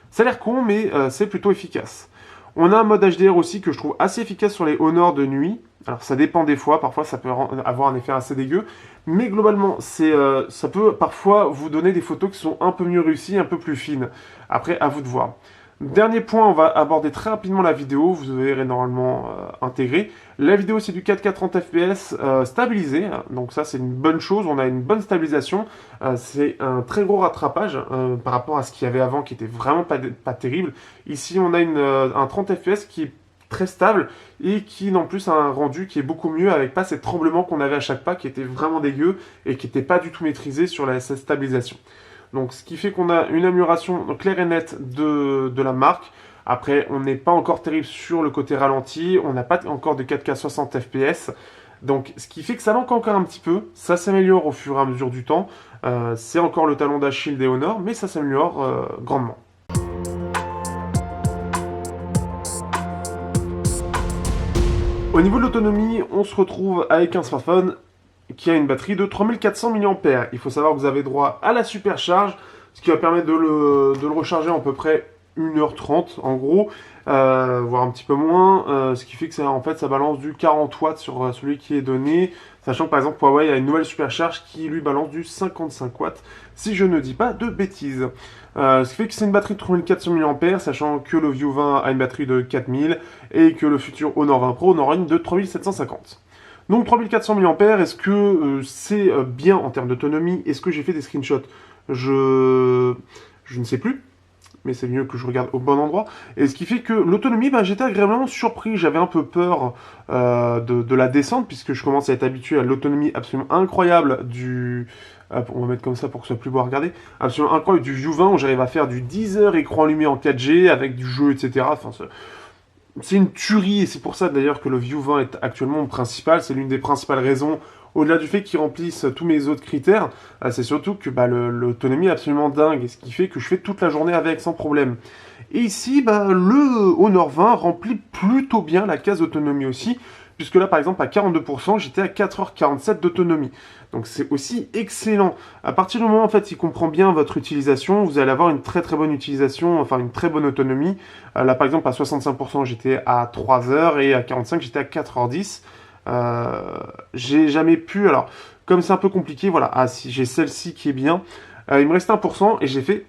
Ça a l'air con, mais c'est plutôt efficace. On a un mode HDR aussi que je trouve assez efficace sur les Honor de nuit. Alors ça dépend des fois, parfois ça peut avoir un effet assez dégueu, mais globalement ça peut parfois vous donner des photos qui sont un peu mieux réussies, un peu plus fines. Après, à vous de voir. Dernier point, on va aborder très rapidement la vidéo, vous verrez normalement intégré. La vidéo c'est du 4K 30 fps stabilisé, donc ça c'est une bonne chose, on a une bonne stabilisation. C'est un très gros rattrapage par rapport à ce qu'il y avait avant qui était vraiment pas terrible. Ici on a un 30 fps qui est très stable et qui en plus a un rendu qui est beaucoup mieux avec pas ces tremblements qu'on avait à chaque pas qui étaient vraiment dégueux et qui n'étaient pas du tout maîtrisés sur cette stabilisation. Donc ce qui fait qu'on a une amélioration claire et nette de la marque. Après, on n'est pas encore terrible sur le côté ralenti, on n'a pas encore de 4K 60 fps. Donc ce qui fait que ça manque encore un petit peu, ça s'améliore au fur et à mesure du temps. C'est encore le talon d'Achille des Honor, mais ça s'améliore grandement. Au niveau de l'autonomie, on se retrouve avec un smartphone qui a une batterie de 3400 mAh. Il faut savoir que vous avez droit à la supercharge, ce qui va permettre de le recharger en à peu près 1h30 en gros, voire un petit peu moins, ce qui fait que ça, en fait, ça balance du 40 watts sur celui qui est donné, sachant que par exemple Huawei a une nouvelle supercharge qui lui balance du 55 watts, si je ne dis pas de bêtises. Ce qui fait que c'est une batterie de 3400 mAh, sachant que le View 20 a une batterie de 4000 et que le futur Honor 20 Pro en aura une de 3750. Donc 3400 mAh, est-ce que c'est bien en termes d'autonomie? Est-ce que j'ai fait des screenshots? Je ne sais plus, mais c'est mieux que je regarde au bon endroit. Et ce qui fait que l'autonomie, j'étais agréablement surpris. J'avais un peu peur de la descente, puisque je commence à être habitué à l'autonomie absolument incroyable du... on va mettre comme ça pour que ce soit plus beau à regarder. Absolument incroyable du View 20, où j'arrive à faire du 10 heures écran allumé en 4G, avec du jeu, etc. Enfin, c'est une tuerie, et c'est pour ça d'ailleurs que le View 20 est actuellement mon principal. C'est l'une des principales raisons, au-delà du fait qu'il remplisse tous mes autres critères, c'est surtout que l'autonomie est absolument dingue, et ce qui fait que je fais toute la journée avec sans problème. Et ici, le Honor 20 remplit plutôt bien la case autonomie aussi, puisque là par exemple à 42%, j'étais à 4h47 d'autonomie. Donc c'est aussi excellent. À partir du moment en fait, il comprend bien votre utilisation, vous allez avoir une très bonne utilisation, enfin une très bonne autonomie. Là par exemple à 65%, j'étais à 3h et à 45, j'étais à 4h10. J'ai jamais pu, alors comme c'est un peu compliqué, voilà, si j'ai celle-ci qui est bien, il me reste 1% et j'ai fait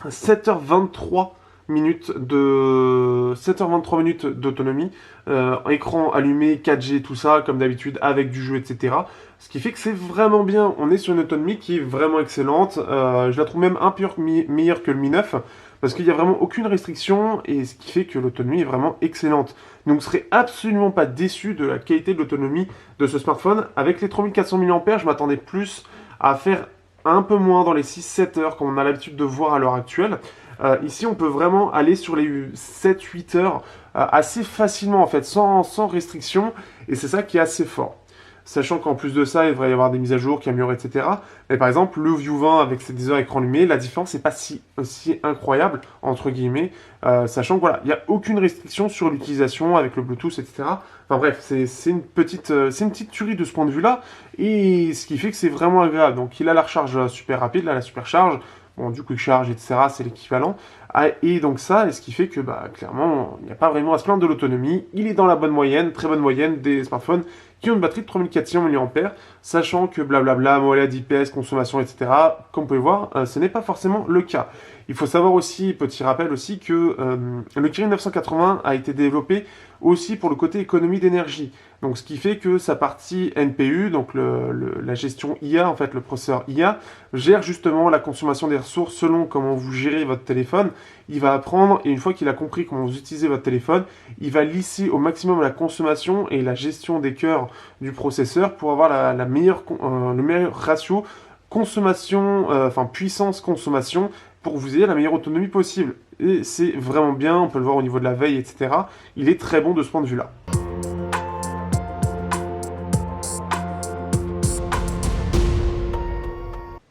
7h23 minutes de 7h23 minutes d'autonomie, écran allumé, 4G, tout ça, comme d'habitude, avec du jeu, etc. Ce qui fait que c'est vraiment bien. On est sur une autonomie qui est vraiment excellente. Je la trouve même un peu meilleure que le Mi 9, parce qu'il n'y a vraiment aucune restriction, et ce qui fait que l'autonomie est vraiment excellente. Donc vous ne serez absolument pas déçu de la qualité de l'autonomie de ce smartphone. Avec les 3400 mAh, je m'attendais plus à faire un peu moins dans les 6-7 heures, comme on a l'habitude de voir à l'heure actuelle. Ici, on peut vraiment aller sur les 7-8 heures assez facilement, en fait, sans restriction, et c'est ça qui est assez fort. Sachant qu'en plus de ça, il devrait y avoir des mises à jour qui améliorent, etc. Mais par exemple, le View 20 avec ses 10 heures écran allumé, la différence n'est pas si incroyable, entre guillemets, sachant que voilà, il n'y a aucune restriction sur l'utilisation avec le Bluetooth, etc. Enfin bref, c'est une petite tuerie de ce point de vue-là, et ce qui fait que c'est vraiment agréable. Donc il a la recharge super rapide, là, la supercharge, bon, du quick charge, etc., c'est l'équivalent. Et donc ça, et ce qui fait que bah, clairement, il n'y a pas vraiment à se plaindre de l'autonomie. Il est dans la bonne moyenne, très bonne moyenne des smartphones qui ont une batterie de 3400 mAh, sachant que blablabla, AMOLED, IPS, consommation, etc., comme vous pouvez voir, ce n'est pas forcément le cas. Il faut savoir aussi, petit rappel aussi, que le Kirin 980 a été développé aussi pour le côté économie d'énergie. Donc ce qui fait que sa partie NPU, donc la gestion IA, en fait le processeur IA, gère justement la consommation des ressources selon comment vous gérez votre téléphone. Il va apprendre, et une fois qu'il a compris comment vous utilisez votre téléphone, il va lisser au maximum la consommation et la gestion des cœurs du processeur pour avoir le meilleur ratio consommation, puissance-consommation, pour que vous ayez la meilleure autonomie possible. Et c'est vraiment bien, on peut le voir au niveau de la veille, etc. Il est très bon de ce point de vue-là.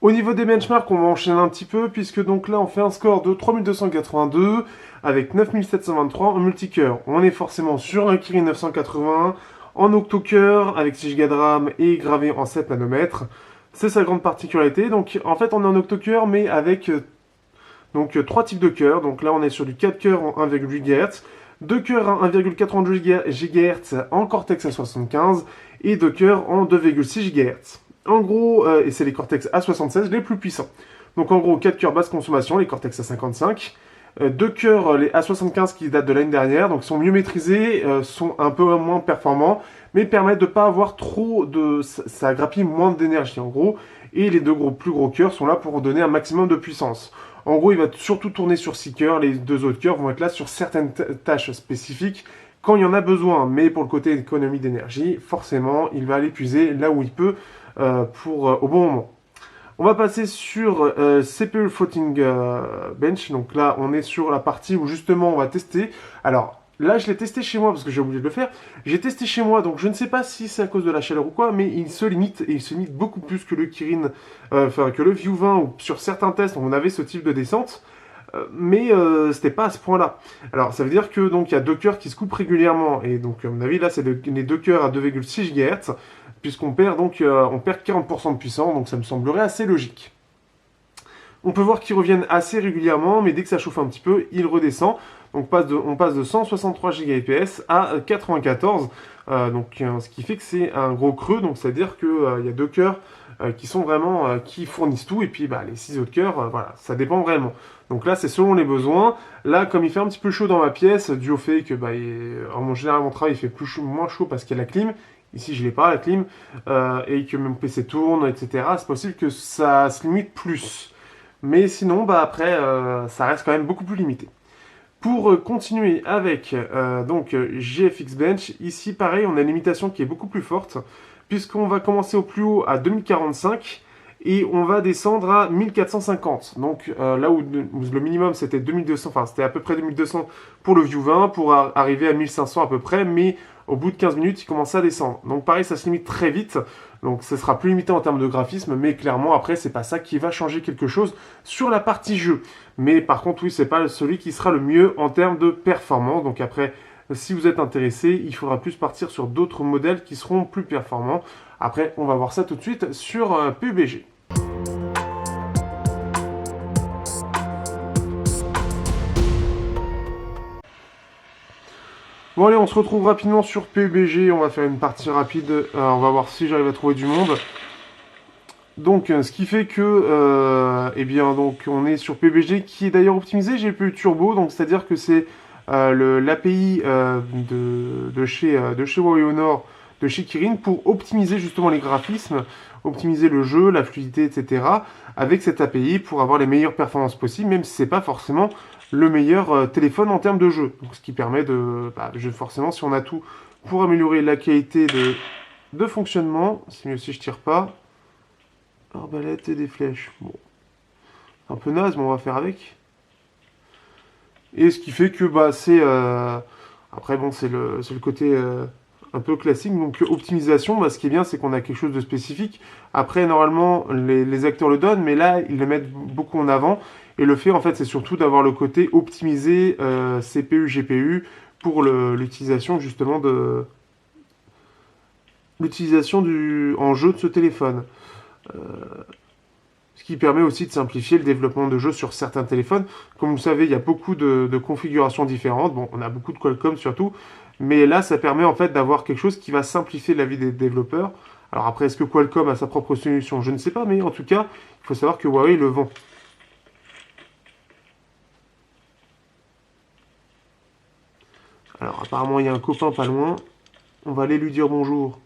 Au niveau des benchmarks, on va enchaîner un petit peu, puisque donc là on fait un score de 3282 avec 9723 en multicœur. On est forcément sur un Kirin 980 en octocœur avec 6 Go de RAM et gravé en 7 nanomètres. C'est sa grande particularité. Donc en fait on est en octocœur mais avec donc 3 types de cœurs. Donc là on est sur du 4 cœurs en 1,8 GHz, 2 cœurs à 1,92 GHz en Cortex A75 et 2 cœurs en 2,6 GHz. En gros, et c'est les Cortex A76 les plus puissants. Donc en gros 4 cœurs basse consommation, les Cortex A55. 2 cœurs, les A75 qui datent de l'année dernière, donc sont mieux maîtrisés, sont un peu moins performants, mais permettent de ne pas avoir trop de... ça grappille moins d'énergie en gros, et les deux plus gros cœurs sont là pour donner un maximum de puissance. En gros, il va surtout tourner sur 6 cœurs, les deux autres cœurs vont être là sur certaines tâches spécifiques, quand il y en a besoin, mais pour le côté économie d'énergie, forcément, il va aller puiser là où il peut au bon moment. On va passer sur CPU Floating Bench. Donc là, on est sur la partie où justement on va tester. Alors là, je l'ai testé chez moi parce que j'ai oublié de le faire. J'ai testé chez moi, donc je ne sais pas si c'est à cause de la chaleur ou quoi, mais il se limite et il se limite beaucoup plus que le Kirin, que le View 20 ou sur certains tests, on avait ce type de descente. Mais c'était pas à ce point-là. Alors ça veut dire que donc il y a deux cœurs qui se coupent régulièrement et donc à mon avis là c'est les deux cœurs à 2,6 GHz puisqu'on perd donc on perd 40% de puissance, donc ça me semblerait assez logique. On peut voir qu'ils reviennent assez régulièrement, mais dès que ça chauffe un petit peu, il redescend. Donc on passe de 163 Gbps à 94, ce qui fait que c'est un gros creux, donc c'est-à-dire qu'il y a deux cœurs qui sont vraiment qui fournissent tout, et puis les 6 autres cœurs, voilà, ça dépend vraiment. Donc là, c'est selon les besoins. Là, comme il fait un petit peu chaud dans ma pièce, dû au fait que en général, mon travail il fait moins chaud parce qu'il y a la clim. Ici, je l'ai pas, la clim, et que mon PC tourne, etc. C'est possible que ça se limite plus. Mais sinon, après, ça reste quand même beaucoup plus limité. Pour continuer avec GFX Bench, ici pareil, on a une limitation qui est beaucoup plus forte, puisqu'on va commencer au plus haut à 2045 et on va descendre à 1450. Donc là où le minimum c'était 2200, enfin c'était à peu près 2200 pour le View 20, pour arriver à 1500 à peu près, mais au bout de 15 minutes il commence à descendre. Donc pareil, ça se limite très vite. Donc ça sera plus limité en termes de graphisme, mais clairement après c'est pas ça qui va changer quelque chose sur la partie jeu. Mais par contre oui, c'est pas celui qui sera le mieux en termes de performance. Donc après, si vous êtes intéressé, il faudra plus partir sur d'autres modèles qui seront plus performants. Après, on va voir ça tout de suite sur PUBG. Bon allez, on se retrouve rapidement sur PUBG, on va faire une partie rapide, on va voir si j'arrive à trouver du monde. Donc ce qui fait que, on est sur PUBG qui est d'ailleurs optimisé GPU Turbo, donc c'est-à-dire que c'est l'API de chez Huawei Honor, de chez Kirin, pour optimiser justement les graphismes, optimiser le jeu, la fluidité, etc. avec cette API pour avoir les meilleures performances possibles, même si c'est pas forcément le meilleur téléphone en termes de jeu. Donc, ce qui permet forcément, si on a tout pour améliorer la qualité de fonctionnement, c'est mieux si je tire pas. Arbalète et des flèches. Bon, un peu naze, mais on va faire avec. Et ce qui fait que c'est... après, bon, c'est le côté un peu classique. Donc, optimisation, ce qui est bien, c'est qu'on a quelque chose de spécifique. Après, normalement, les acteurs le donnent, mais là, ils le mettent beaucoup en avant. Et le fait, en fait, c'est surtout d'avoir le côté optimisé CPU, GPU pour l'utilisation, justement, l'utilisation en jeu de ce téléphone. Ce qui permet aussi de simplifier le développement de jeux sur certains téléphones. Comme vous savez, il y a beaucoup de configurations différentes. Bon, on a beaucoup de Qualcomm surtout. Mais là, ça permet en fait d'avoir quelque chose qui va simplifier la vie des développeurs. Alors après, est-ce que Qualcomm a sa propre solution? Je ne sais pas, mais en tout cas, il faut savoir que Huawei le vend. Alors apparemment, il y a un copain pas loin. On va aller lui dire bonjour.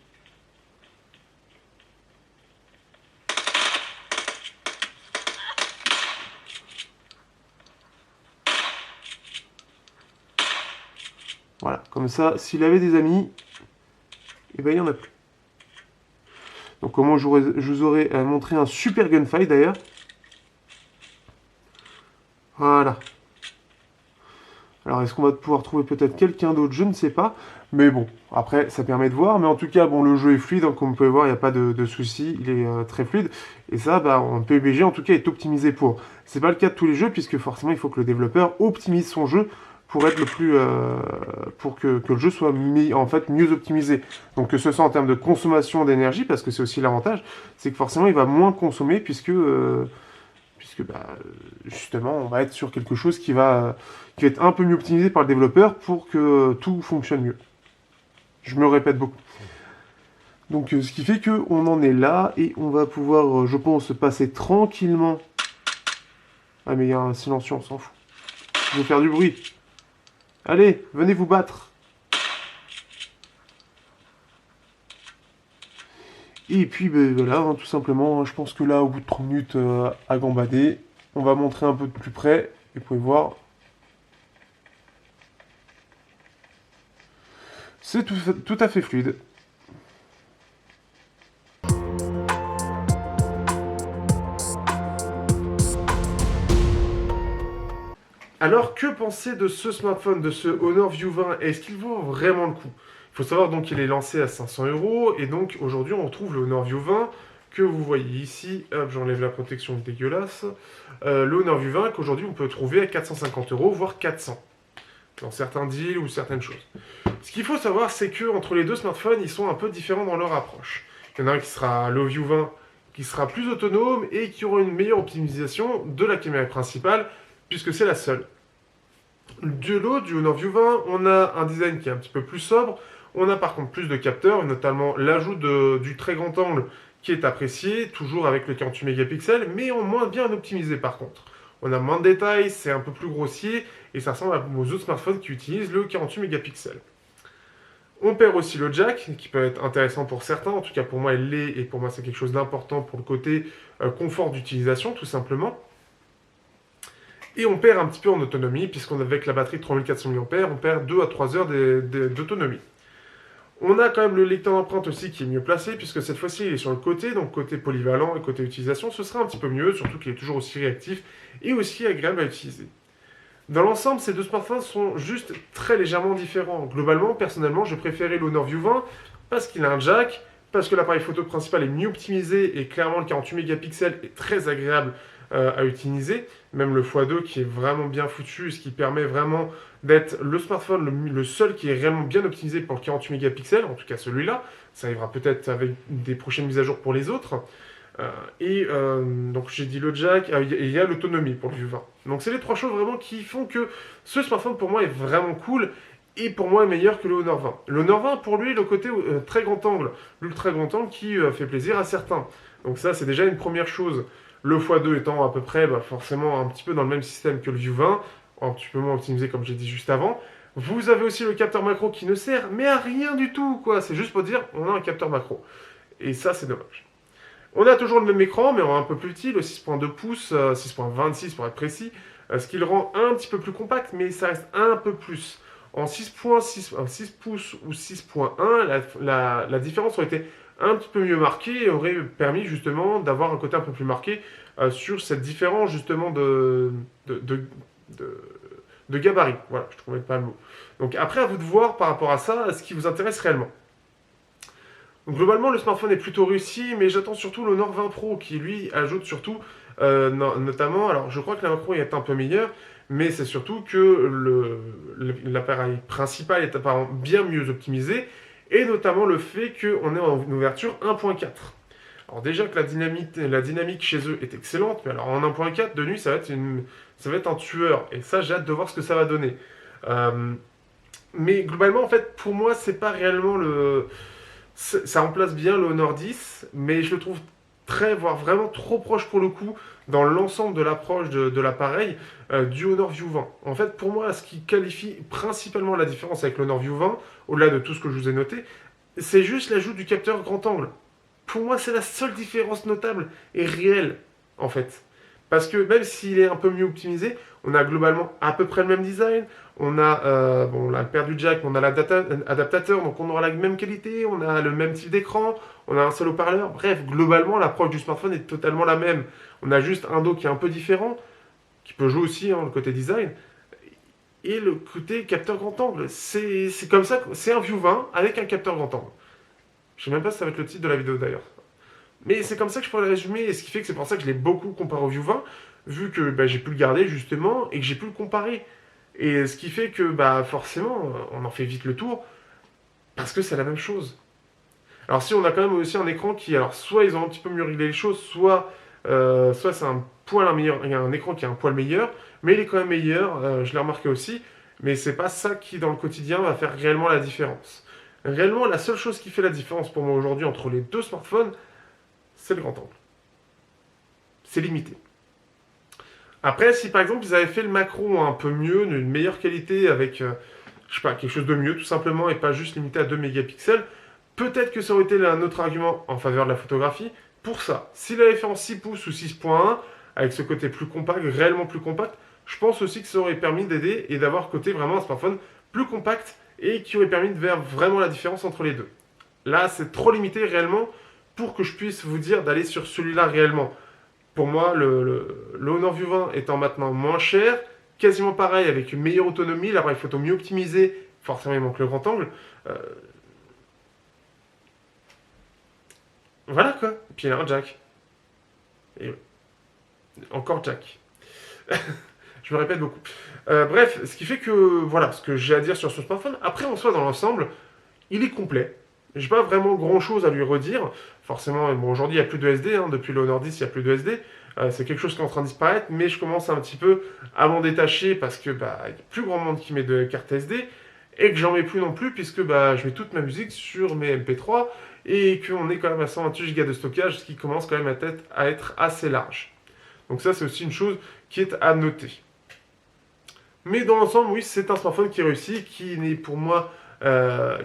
Voilà, comme ça, s'il avait des amis, eh ben, il n'y en a plus. Donc comment je vous aurais montré un super gunfight d'ailleurs. Voilà. Alors est-ce qu'on va pouvoir trouver peut-être quelqu'un d'autre? Je ne sais pas. Mais bon, après ça permet de voir. Mais en tout cas, bon, le jeu est fluide, hein, comme vous pouvez voir, il n'y a pas de souci. Il est très fluide. Et ça, en PUBG en tout cas, est optimisé pour. C'est pas le cas de tous les jeux, puisque forcément il faut que le développeur optimise son jeu pour être le plus pour que le jeu soit en fait mieux optimisé. Donc que ce soit en termes de consommation d'énergie, parce que c'est aussi l'avantage, c'est que forcément il va moins consommer puisque justement on va être sur quelque chose qui va être un peu mieux optimisé par le développeur pour que tout fonctionne mieux. Je me répète beaucoup. Donc ce qui fait qu'on en est là et on va pouvoir, je pense, passer tranquillement. Ah mais il y a un silencieux, on s'en fout. Je vais faire du bruit. Allez, venez vous battre. Et puis voilà, hein, tout simplement, hein, je pense que là, au bout de 30 minutes à gambader, on va montrer un peu de plus près. Et vous pouvez voir, c'est tout à fait fluide. Alors, que penser de ce smartphone, de ce Honor View 20? Est-ce qu'il vaut vraiment le coup? Il faut savoir donc qu'il est lancé à 500 €, et donc aujourd'hui on retrouve le Honor View 20 que vous voyez ici. Hop, j'enlève la protection dégueulasse. Le Honor View 20 qu'aujourd'hui on peut trouver à 450 €, voire 400, dans certains deals ou certaines choses. Ce qu'il faut savoir, c'est que entre les deux smartphones, ils sont un peu différents dans leur approche. Il y en a un qui sera le View 20, qui sera plus autonome et qui aura une meilleure optimisation de la caméra principale, puisque c'est la seule. Du lot du Honor View 20, on a un design qui est un petit peu plus sobre. On a par contre plus de capteurs, notamment l'ajout du très grand angle qui est apprécié, toujours avec le 48 mégapixels, mais en moins bien optimisé par contre. On a moins de détails, c'est un peu plus grossier, et ça ressemble aux autres smartphones qui utilisent le 48 mégapixels. On perd aussi le jack, qui peut être intéressant pour certains, en tout cas pour moi il l'est, et pour moi c'est quelque chose d'important pour le côté confort d'utilisation tout simplement. Et on perd un petit peu en autonomie, puisqu'avec la batterie de 3400 mAh, on perd 2 à 3 heures d'autonomie. On a quand même le lecteur d'empreinte aussi qui est mieux placé, puisque cette fois-ci il est sur le côté, donc côté polyvalent et côté utilisation, ce sera un petit peu mieux, surtout qu'il est toujours aussi réactif et aussi agréable à utiliser. Dans l'ensemble, ces deux smartphones sont juste très légèrement différents. Globalement, personnellement, je préférais l'Honor View 20 parce qu'il a un jack, parce que l'appareil photo principal est mieux optimisé et clairement le 48 mégapixels est très agréable à utiliser. Même le x2 qui est vraiment bien foutu, ce qui permet vraiment d'être le smartphone le seul qui est réellement bien optimisé pour le 48 mégapixels, en tout cas celui-là. Ça arrivera peut-être avec des prochaines mises à jour pour les autres. Donc j'ai dit le jack, et il y a l'autonomie pour le View 20. Donc c'est les trois choses vraiment qui font que ce smartphone pour moi est vraiment cool et pour moi est meilleur que le Honor 20. Le Honor 20 pour lui le côté très grand angle, l'ultra grand angle qui fait plaisir à certains. Donc ça c'est déjà une première chose. Le x2 étant à peu près forcément un petit peu dans le même système que le View 20, un petit peu moins optimisé comme j'ai dit juste avant. Vous avez aussi le capteur macro qui ne sert mais à rien du tout quoi. C'est juste pour dire on a un capteur macro. Et ça c'est dommage. On a toujours le même écran, mais un peu plus petit, le 6.2 pouces, 6.26 pour être précis, ce qui le rend un petit peu plus compact, mais ça reste un peu plus. En 6.6, 6 pouces ou 6.1, la différence aurait été un petit peu mieux marquée et aurait permis justement d'avoir un côté un peu plus marqué sur cette différence justement de, de, de, de gabarit. Voilà, je ne trouvais pas le mot. Donc après, à vous de voir par rapport à ça, ce qui vous intéresse réellement. Donc, globalement, le smartphone est plutôt réussi, mais j'attends surtout l'Honor 20 Pro qui, lui, ajoute surtout, notamment, alors je crois que la macro est un peu meilleure, mais c'est surtout que l'appareil principal est apparemment bien mieux optimisé, et notamment le fait qu'on est en ouverture 1.4. Alors déjà que la dynamique chez eux est excellente, mais alors en 1.4 de nuit, ça va être un tueur, et ça j'ai hâte de voir ce que ça va donner. Mais globalement, en fait, pour moi, c'est pas réellement ça remplace bien le Honor 10, mais je le trouve très, voire vraiment trop proche pour le coup, dans l'ensemble de l'approche de l'appareil, du Honor View 20. En fait, pour moi, ce qui qualifie principalement la différence avec l'Honor View 20, au-delà de tout ce que je vous ai noté, c'est juste l'ajout du capteur grand angle. Pour moi, c'est la seule différence notable et réelle, en fait. Parce que même s'il est un peu mieux optimisé, on a globalement à peu près le même design. On a, bon, on a perdu le jack, on a l'adaptateur, donc on aura la même qualité, on a le même type d'écran, on a un seul haut-parleur. Bref, globalement, l'approche du smartphone est totalement la même. On a juste un dos qui est un peu différent, qui peut jouer aussi, hein, le côté design, et le côté capteur grand angle. C'est comme ça, c'est un View 20 avec un capteur grand angle. Je sais même pas si ça va être le titre de la vidéo d'ailleurs. Mais c'est comme ça que je pourrais le résumer, et ce qui fait que c'est pour ça que je l'ai beaucoup comparé au View 20, vu que bah, j'ai pu le garder justement, et que j'ai pu le comparer. Et ce qui fait que bah, forcément, on en fait vite le tour, parce que c'est la même chose. Alors si on a quand même aussi un écran qui, alors soit ils ont un petit peu mieux réglé les choses, soit c'est un poil meilleur, il y a un écran qui est un poil meilleur, mais il est quand même meilleur, je l'ai remarqué aussi, mais c'est pas ça qui dans le quotidien va faire réellement la différence. Réellement, la seule chose qui fait la différence pour moi aujourd'hui entre les deux smartphones, c'est le grand angle. C'est limité. Après, si par exemple ils avaient fait le macro un peu mieux, d'une meilleure qualité, avec, je sais pas, quelque chose de mieux tout simplement, et pas juste limité à 2 mégapixels, peut-être que ça aurait été un autre argument en faveur de la photographie. Pour ça, s'il avait fait en 6 pouces ou 6.1, avec ce côté plus compact, réellement plus compact, je pense aussi que ça aurait permis d'aider et d'avoir côté vraiment un smartphone plus compact et qui aurait permis de faire vraiment la différence entre les deux. Là, c'est trop limité réellement pour que je puisse vous dire d'aller sur celui-là réellement. Pour moi, le Honor View 20 étant maintenant moins cher, quasiment pareil avec une meilleure autonomie, l'appareil photo mieux optimisé, forcément il manque le grand angle. Euh, voilà quoi. Et puis il y a un jack. Et encore jack. Je me répète beaucoup. Bref, ce qui fait que voilà ce que j'ai à dire sur ce smartphone. Après, en soi, dans l'ensemble, il est complet. J'ai pas vraiment grand chose à lui redire. Forcément, bon, aujourd'hui il n'y a plus de SD, hein, depuis le Honor 10 il n'y a plus de SD. C'est quelque chose qui est en train de disparaître, mais je commence un petit peu à m'en détacher parce que bah, il y a plus grand monde qui met de carte SD et que j'en mets plus non plus puisque bah, je mets toute ma musique sur mes MP3 et qu'on est quand même à 128 Go de stockage, ce qui commence quand même à être assez large. Donc ça c'est aussi une chose qui est à noter. Mais dans l'ensemble, oui, c'est un smartphone qui réussit, qui n'est pour moi,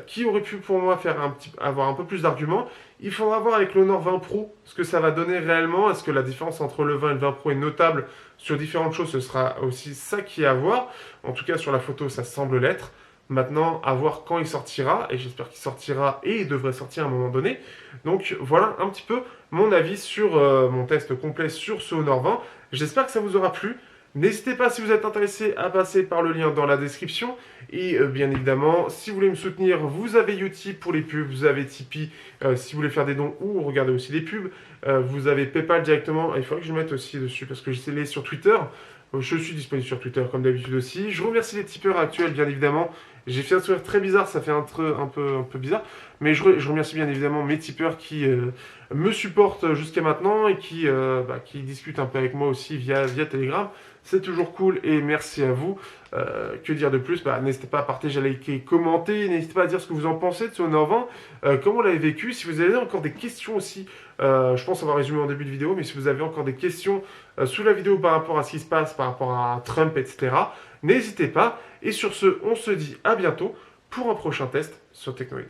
qui aurait pu pour moi faire avoir un peu plus d'arguments. Il faudra voir avec l'Honor 20 Pro ce que ça va donner réellement. Est-ce que la différence entre le 20 et le 20 Pro est notable sur différentes choses? Ce sera aussi ça qui est à voir. En tout cas, sur la photo, ça semble l'être. Maintenant, à voir quand il sortira, et j'espère qu'il sortira et il devrait sortir à un moment donné. Donc voilà un petit peu mon avis sur mon test complet sur ce Honor 20. J'espère que ça vous aura plu. N'hésitez pas, si vous êtes intéressé, à passer par le lien dans la description. Et bien évidemment, si vous voulez me soutenir, vous avez Utip pour les pubs, vous avez Tipeee si vous voulez faire des dons ou regarder aussi des pubs. Vous avez PayPal directement. Il faudrait que je le mette aussi dessus parce que je l'ai sur Twitter. Je suis disponible sur Twitter comme d'habitude aussi. Je remercie les tipeurs actuels, bien évidemment. J'ai fait un sourire très bizarre, ça fait un peu bizarre. Mais je remercie bien évidemment mes tipeurs qui me supportent jusqu'à maintenant et qui discutent un peu avec moi aussi via Telegram. C'est toujours cool et merci à vous. Que dire de plus? N'hésitez pas à partager, à liker, commenter. N'hésitez pas à dire ce que vous en pensez de ce Honor 20. Comment vous l'avez vécu? Si vous avez encore des questions aussi, je pense avoir résumé en début de vidéo, mais si vous avez encore des questions sous la vidéo par rapport à ce qui se passe, par rapport à Trump, etc., n'hésitez pas. Et sur ce, on se dit à bientôt pour un prochain test sur Technoid.